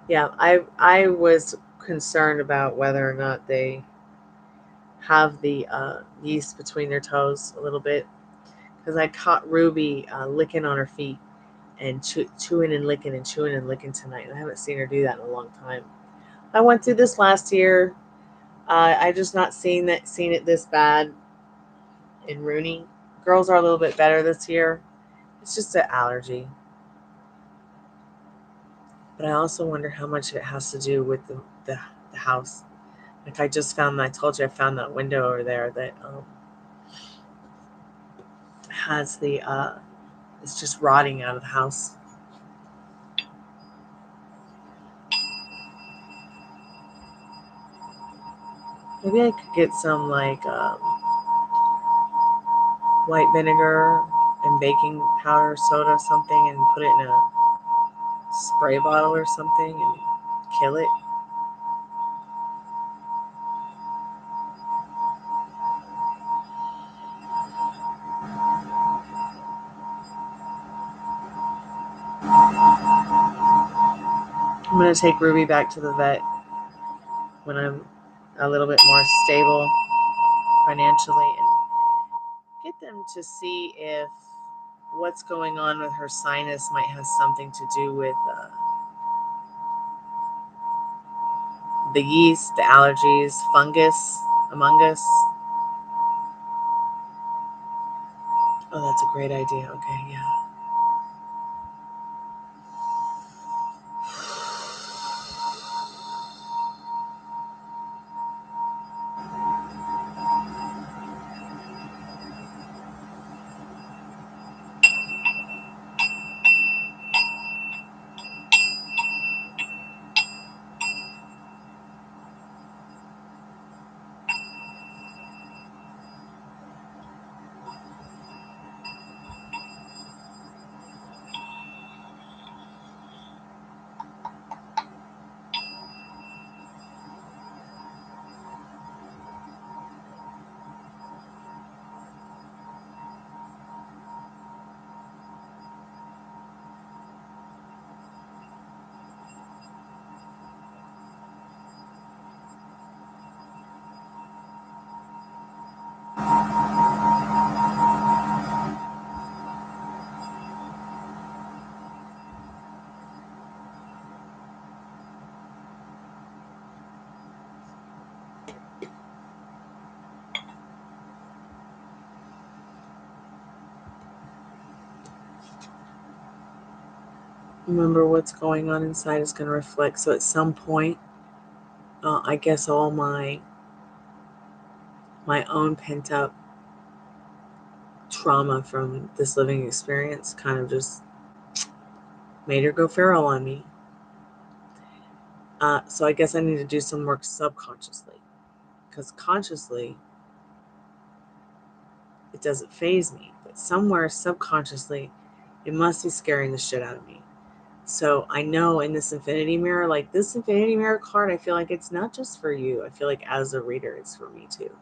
Yeah, I was concerned about whether or not they have the yeast between their toes a little bit, because I caught Ruby licking on her feet and chewing and licking tonight. I haven't seen her do that in a long time. I went through this last year. I just not seen it this bad in Rooney. Girls are a little bit better this year. It's just an allergy. But I also wonder how much of it has to do with the house. Like I just found, I told you I found that window over there that has the it's just rotting out of the house. Maybe I could get some like white vinegar and baking powder, soda, or something, and put it in a spray bottle or something and kill it. I'm going to take Ruby back to the vet when I'm a little bit more stable financially and get them to see if what's going on with her sinus might have something to do with the yeast, the allergies, fungus among us. Oh, that's a great idea. Okay, yeah. Remember, what's going on inside is going to reflect. So at some point, I guess all my own pent up trauma from this living experience kind of just made her go feral on me. So I guess I need to do some work subconsciously, because consciously it doesn't faze me, but somewhere subconsciously it must be scaring the shit out of me. So I know in this infinity mirror, like this infinity mirror card, I feel like it's not just for you. I feel like as a reader, it's for me too.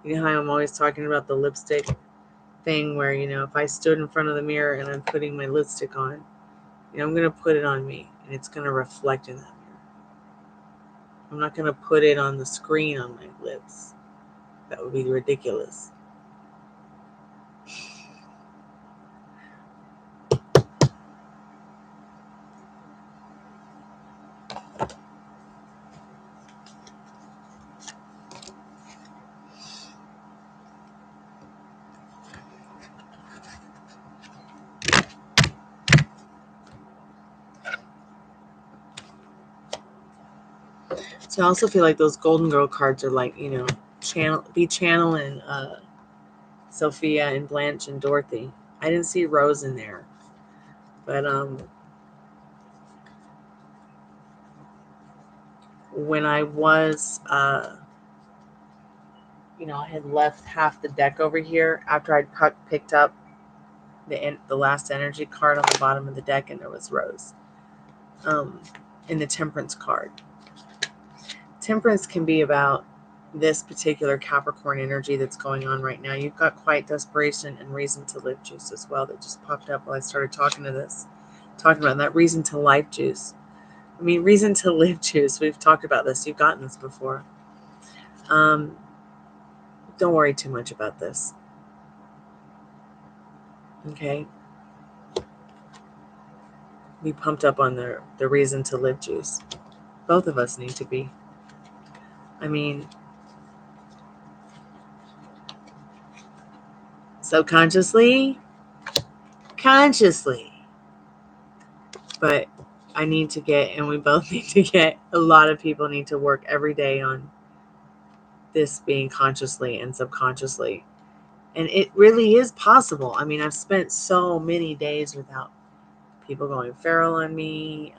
You know how I'm always talking about the lipstick thing where, if I stood in front of the mirror and I'm putting my lipstick on, I'm going to put it on me and it's going to reflect in that mirror. I'm not going to put it on the screen on my lips. That would be ridiculous. So I also feel like those Golden Girl cards are like, channeling Sophia and Blanche and Dorothy. I didn't see Rose in there, but when I was, I had left half the deck over here after I'd picked up the last energy card on the bottom of the deck, and there was Rose in the Temperance card. Temperance can be about this particular Capricorn energy that's going on right now. You've got quiet desperation and reason to live juice as well that just popped up while I started talking about that reason to life juice. I mean, reason to live juice. We've talked about this. You've gotten this before. Don't worry too much about this. Okay? Be pumped up on the reason to live juice. Both of us need to be. I mean, subconsciously, consciously. But I need to get, and we both need to get, a lot of people need to work every day on this being consciously and subconsciously. And it really is possible. I mean, I've spent so many days without people going feral on me,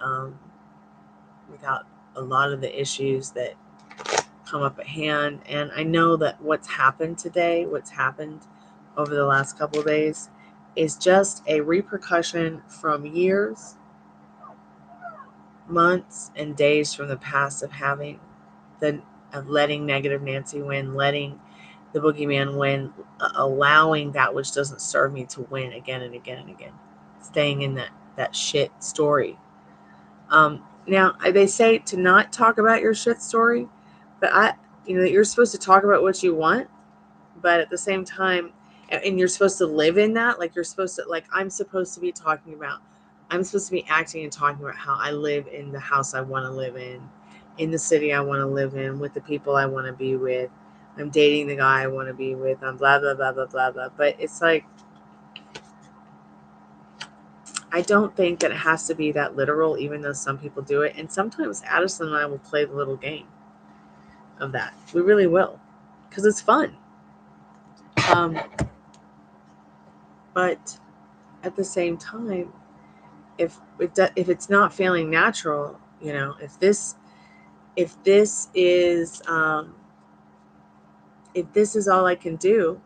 without a lot of the issues that come up at hand. And I know that what's happened over the last couple of days, is just a repercussion from years, months, and days from the past of letting negative Nancy win, letting the boogeyman win, allowing that which doesn't serve me to win again and again and again, staying in that shit story. Now they say to not talk about your shit story, but you're supposed to talk about what you want, but at the same time, and you're supposed to live in that. Like I'm supposed to be acting and talking about how I live in the house I want to live in the city I want to live in, with the people I want to be with. I'm dating the guy I want to be with. I'm blah, blah, blah, blah, blah, blah. But it's like, I don't think that it has to be that literal, even though some people do it. And sometimes Addison and I will play the little game of that. We really will, because it's fun. But at the same time, if it's not feeling natural, if this is all I can do,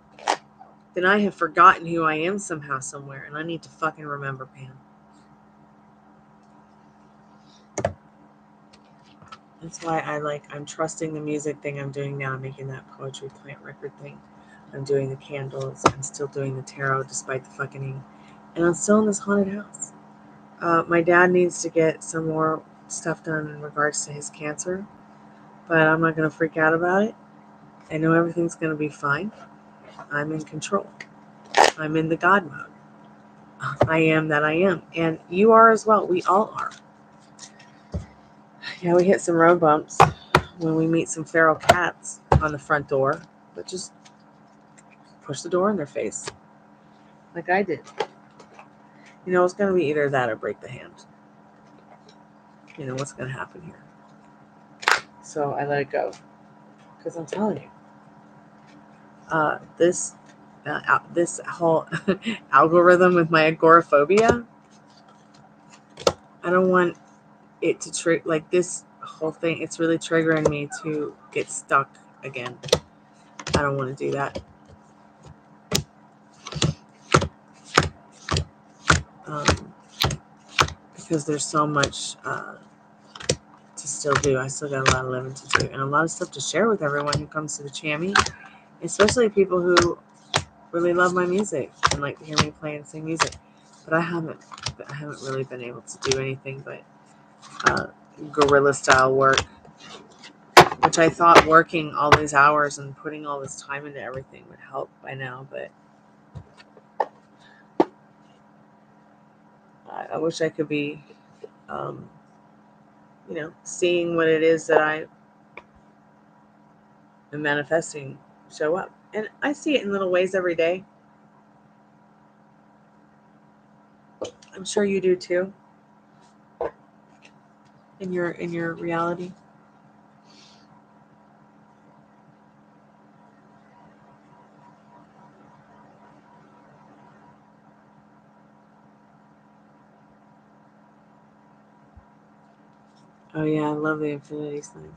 then I have forgotten who I am somehow, somewhere, and I need to fucking remember, Pam. That's why I'm trusting the music thing I'm doing now. I'm making that poetry plant record thing. I'm doing the candles. I'm still doing the tarot despite the fucking, and I'm still in this haunted house. My dad needs to get some more stuff done in regards to his cancer, but I'm not going to freak out about it. I know everything's going to be fine. I'm in control. I'm in the God mode. I am that I am. And you are as well. We all are. Yeah, we hit some road bumps when we meet some feral cats on the front door, but just push the door in their face like I did. It's going to be either that or break the hand. What's going to happen here. So I let it go, because I'm telling you, this whole algorithm with my agoraphobia, I don't want it to like this whole thing. It's really triggering me to get stuck again. I don't want to do that. Because there's so much to still do. I still got a lot of living to do, and a lot of stuff to share with everyone who comes to the Chammy, especially people who really love my music and like to hear me play and sing music. But I haven't really been able to do anything but guerrilla style work, which I thought working all these hours and putting all this time into everything would help by now, but I wish I could be seeing what it is that I am manifesting show up. And I see it in little ways every day. I'm sure you do too. In your reality. Oh yeah, I love the infinity sign.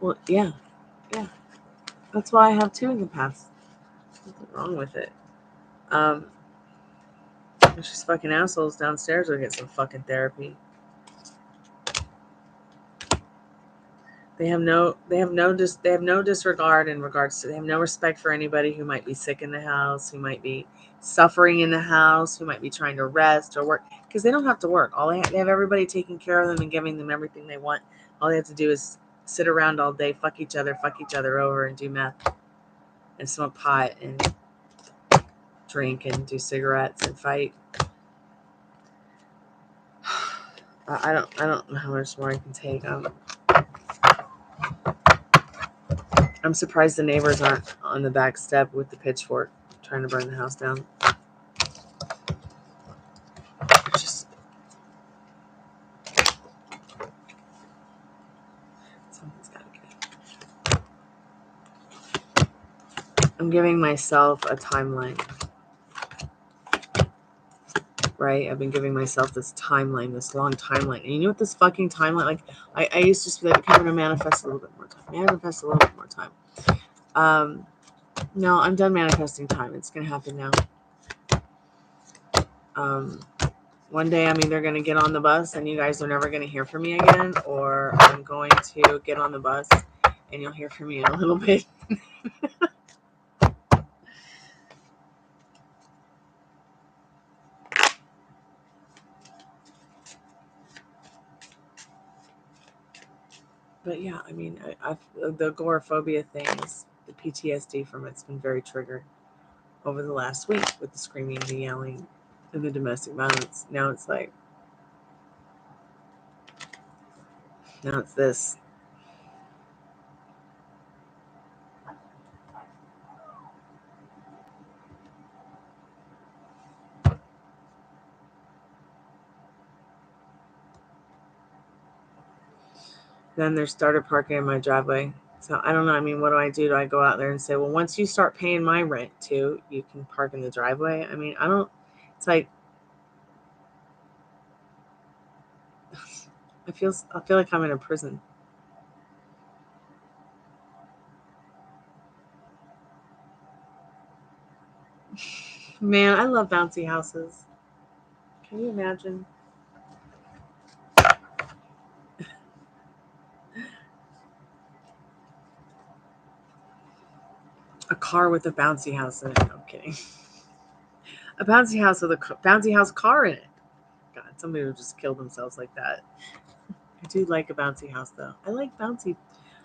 Well, yeah. That's why I have 2 in the past. Nothing wrong with it. There's just fucking assholes downstairs will get some fucking therapy. They have no disregard in regards to, they have no respect for anybody who might be sick in the house, who might be suffering in the house, who might be trying to rest or work, because they don't have to work. All they have everybody taking care of them and giving them everything they want. All they have to do is sit around all day, fuck each other over, and do meth and smoke pot and drink and do cigarettes and fight. I don't know how much more I can take. I'm surprised the neighbors aren't on the back step with the pitchfork trying to burn the house down. Just something's got to give. I'm giving myself a timeline. Right? I've been giving myself this timeline, this long timeline. And you know what this fucking timeline, like, I used to just be like, okay, I'm going to manifest a little bit more time. Manifest a little bit more time. No, I'm done manifesting time. It's going to happen now. One day I'm either going to get on the bus and you guys are never going to hear from me again, or I'm going to get on the bus and you'll hear from me in a little bit. But yeah, I mean, the agoraphobia thing is the PTSD from it's been very triggered over the last week with the screaming, the yelling, and the domestic violence. Now it's like, now it's this. Then there's starter parking in my driveway. So I don't know. I mean, what do I do? Do I go out there and say, well, once you start paying my rent too, you can park in the driveway? I mean, I don't. It's like I feel like I'm in a prison. Man, I love bouncy houses. Can you imagine? A car with a bouncy house in it. No, I'm kidding. A bouncy house with a bouncy house car in it. God, somebody would just kill themselves like that. I do like a bouncy house though. I like bouncy.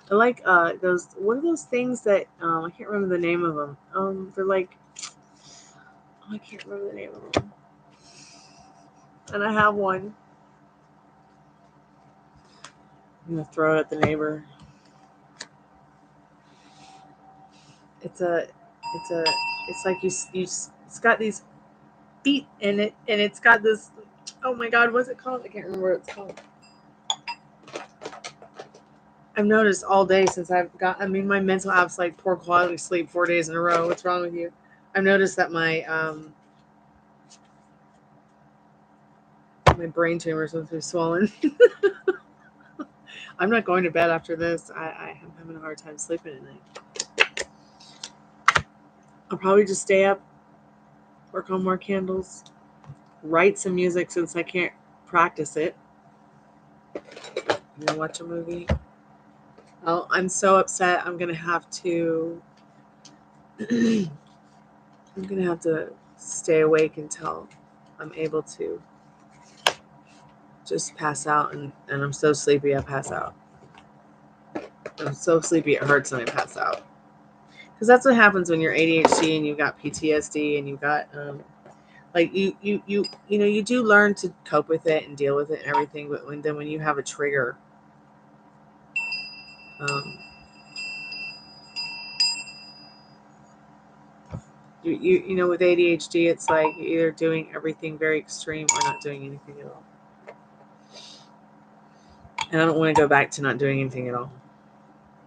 I like those. What are those things that I can't remember the name of them. They're like, oh, I can't remember the name of them. And I have one. I'm gonna throw it at the neighbor. It's like it's got these feet in it, and it's got this. Oh my God, what's it called? I can't remember what it's called. I've noticed all day since my mental app's like poor quality sleep 4 days in a row. What's wrong with you? I've noticed that my brain tumor seems to be swollen. I'm not going to bed after this. I'm having a hard time sleeping at night. I'll probably just stay up, work on more candles, write some music since I can't practice it, and then watch a movie. Oh, I'm so upset. I'm gonna have to stay awake until I'm able to just pass out, and I'm so sleepy I pass out. I'm so sleepy it hurts when I pass out. Because that's what happens when you're ADHD and you've got PTSD and you've got like you do learn to cope with it and deal with it and everything, but when you have a trigger, you know, with ADHD, it's like you're either doing everything very extreme or not doing anything at all. And I don't want to go back to not doing anything at all.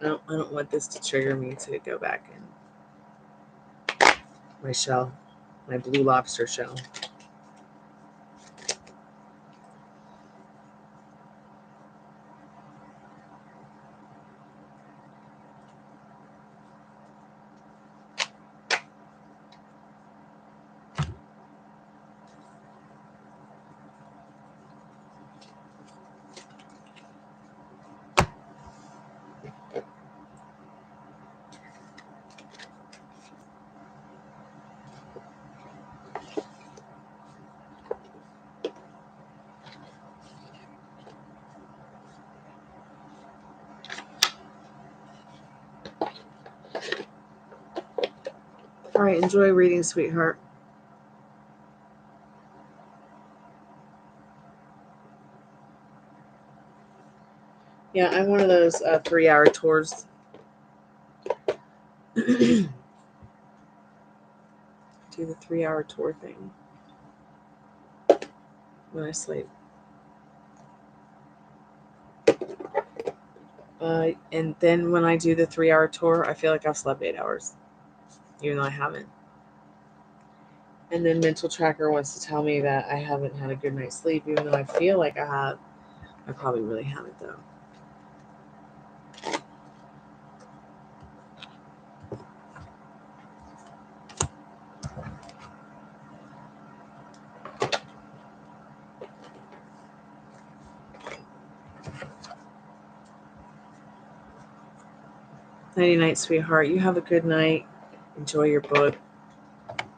I don't want this to trigger me to go back and my shell, my blue lobster shell. All right, enjoy reading, sweetheart. Yeah, I'm one of those 3-hour tours. Do the 3-hour tour thing when I sleep. And then when I do the 3-hour tour, I feel like I've slept 8 hours, even though I haven't. And then Mental Tracker wants to tell me that I haven't had a good night's sleep, even though I feel like I have. I probably really haven't, though. Nighty night, sweetheart. You have a good night. Enjoy your book.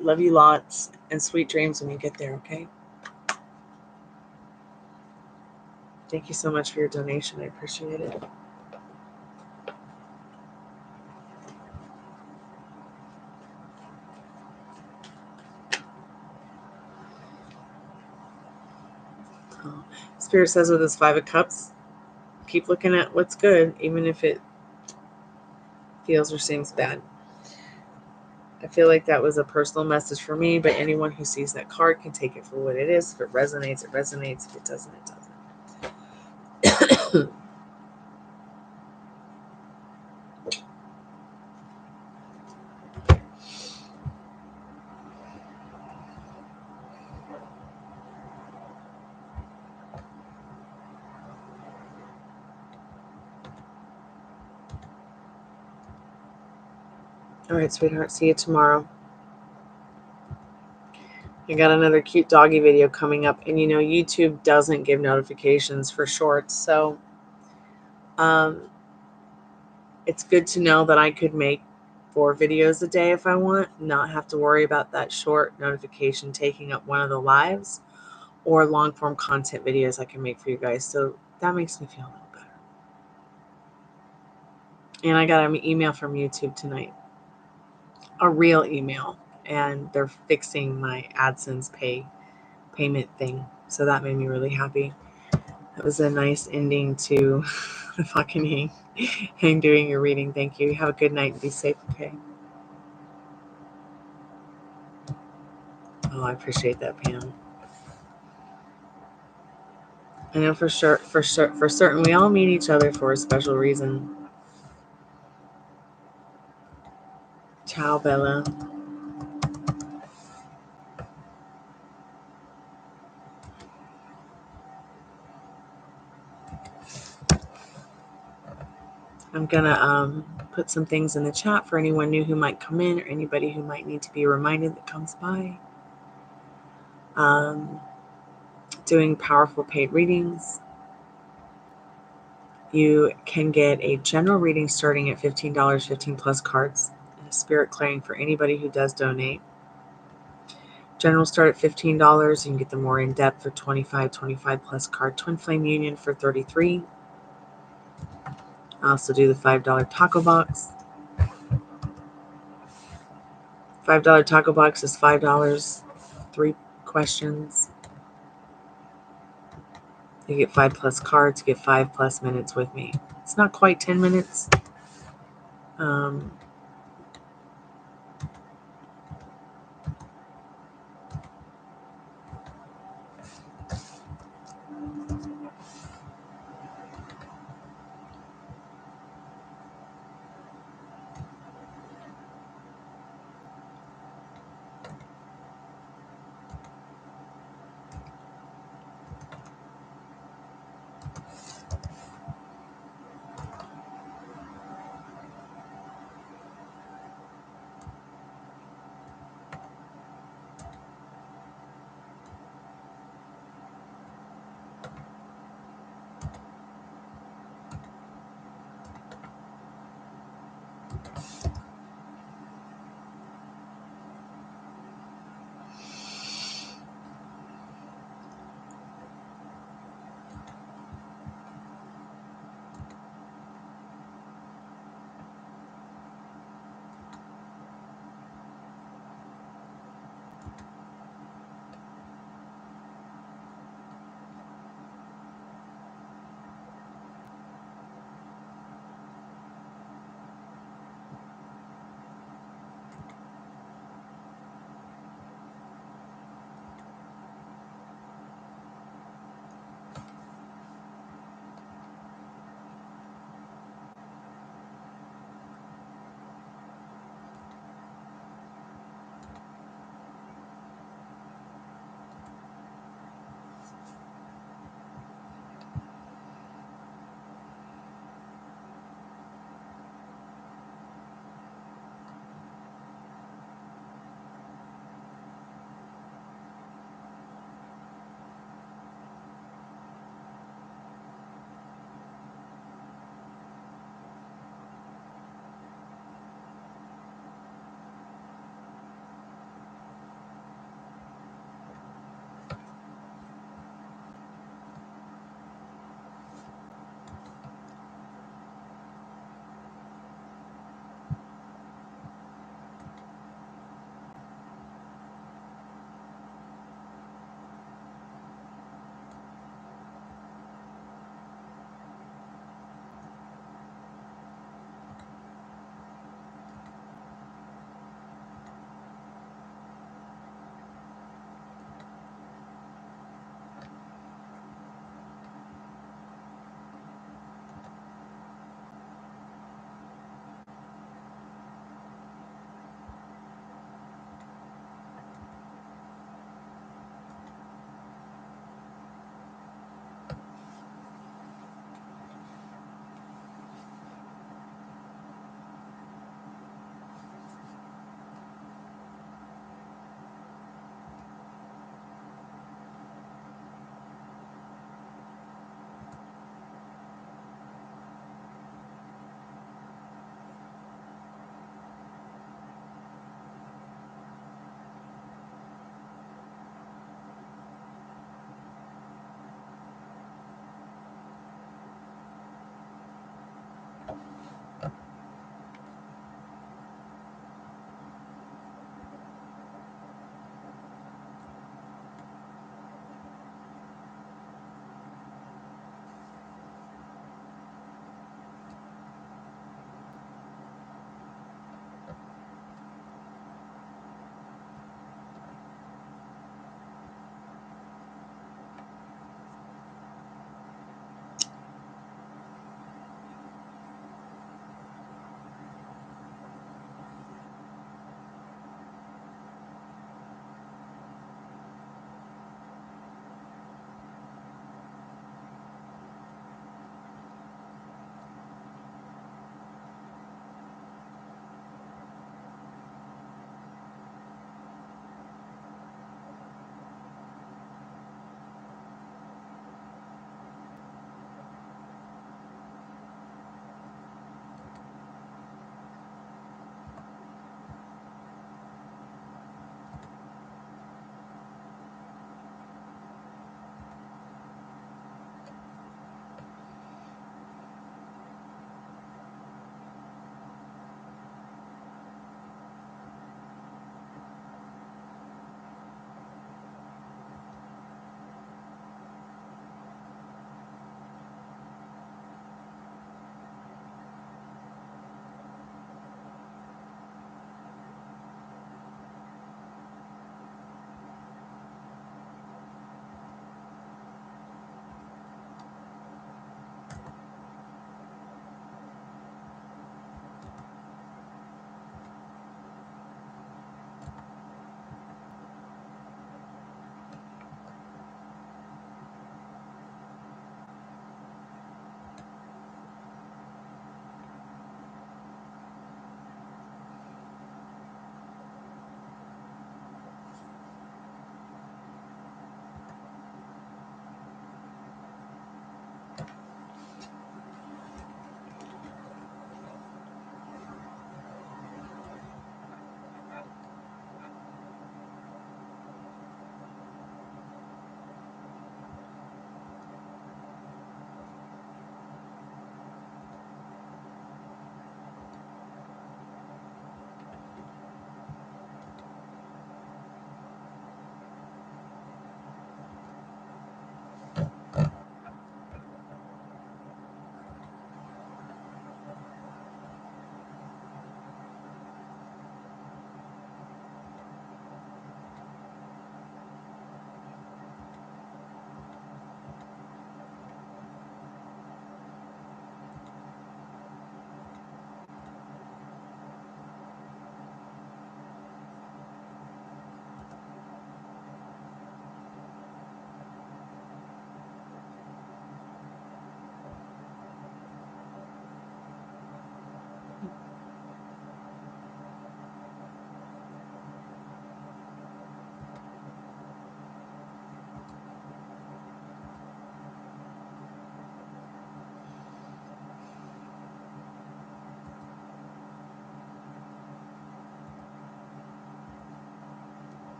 Love you lots, and sweet dreams when you get there, okay? Thank you so much for your donation. I appreciate it. Oh. Spirit says with his 5 of Cups, keep looking at what's good, even if it feels or seems bad. I feel like that was a personal message for me, but anyone who sees that card can take it for what it is. If it resonates, it resonates. If it doesn't, it doesn't. All right, sweetheart. See you tomorrow. I got another cute doggy video coming up. And you know, YouTube doesn't give notifications for shorts. So it's good to know that I could make 4 videos a day if I want, not have to worry about that short notification taking up one of the lives, or long form content videos I can make for you guys. So that makes me feel a little better. And I got an email from YouTube tonight, a real email, and they're fixing my AdSense payment thing. So that made me really happy. That was a nice ending to the fucking hang doing your reading. Thank you. Have a good night and be safe, okay? Oh, I appreciate that, Pam. I know for certain we all meet each other for a special reason. Ciao, Bella. I'm gonna put some things in the chat for anyone new who might come in, or anybody who might need to be reminded that comes by. Doing powerful paid readings. You can get a general reading starting at $15, 15 plus cards, and a spirit clearing for anybody who does donate. General start at $15. You can get the more in-depth for $25, 25 plus card Twinflame Union for $33. I also do the $5 taco box. $5 taco box is $5, 3 questions. You get 5 plus cards, you get 5 plus minutes with me. It's not quite 10 minutes.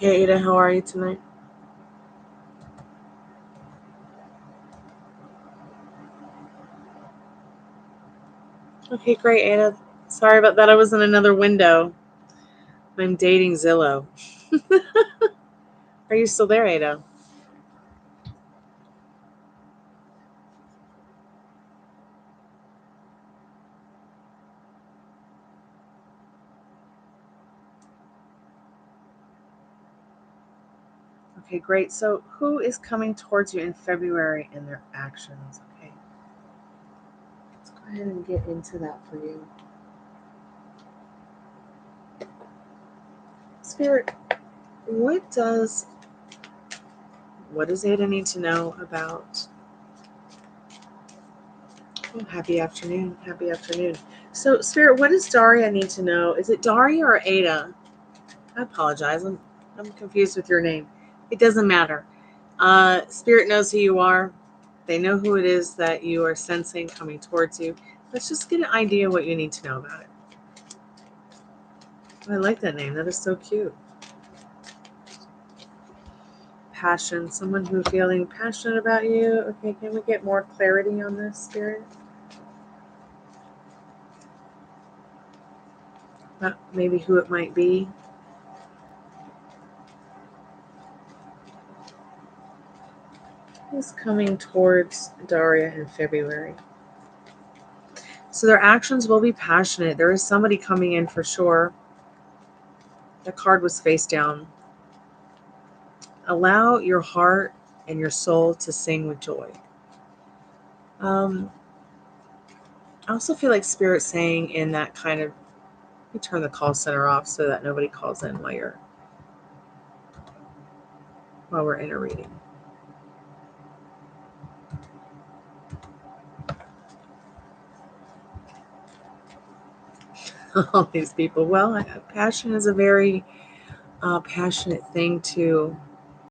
Hey Ada, how are you tonight? Okay, great, Ada. Sorry about that. I was in another window. I'm dating Zillow. Are you still there, Ada? Okay, great. So who is coming towards you in February in their actions? Okay. Let's go ahead and get into that for you. Spirit, what does Ada need to know about? Oh, happy afternoon. Happy afternoon. So, Spirit, what does Daria need to know? Is it Daria or Ada? I apologize. I'm confused with your name. It doesn't matter. Spirit knows who you are. They know who it is that you are sensing coming towards you. Let's just get an idea of what you need to know about it. I like that name. That is so cute. Passion. Someone who's feeling passionate about you. Okay, can we get more clarity on this, Spirit? Maybe who it might be. Who's coming towards Daria in February? So their actions will be passionate. There is somebody coming in for sure. The card was face down. Allow your heart and your soul to sing with joy. I also feel like Spirit saying in that kind of, let me turn the call center off so that nobody calls in while we're in a reading. All these people. Well, passion is a very passionate thing to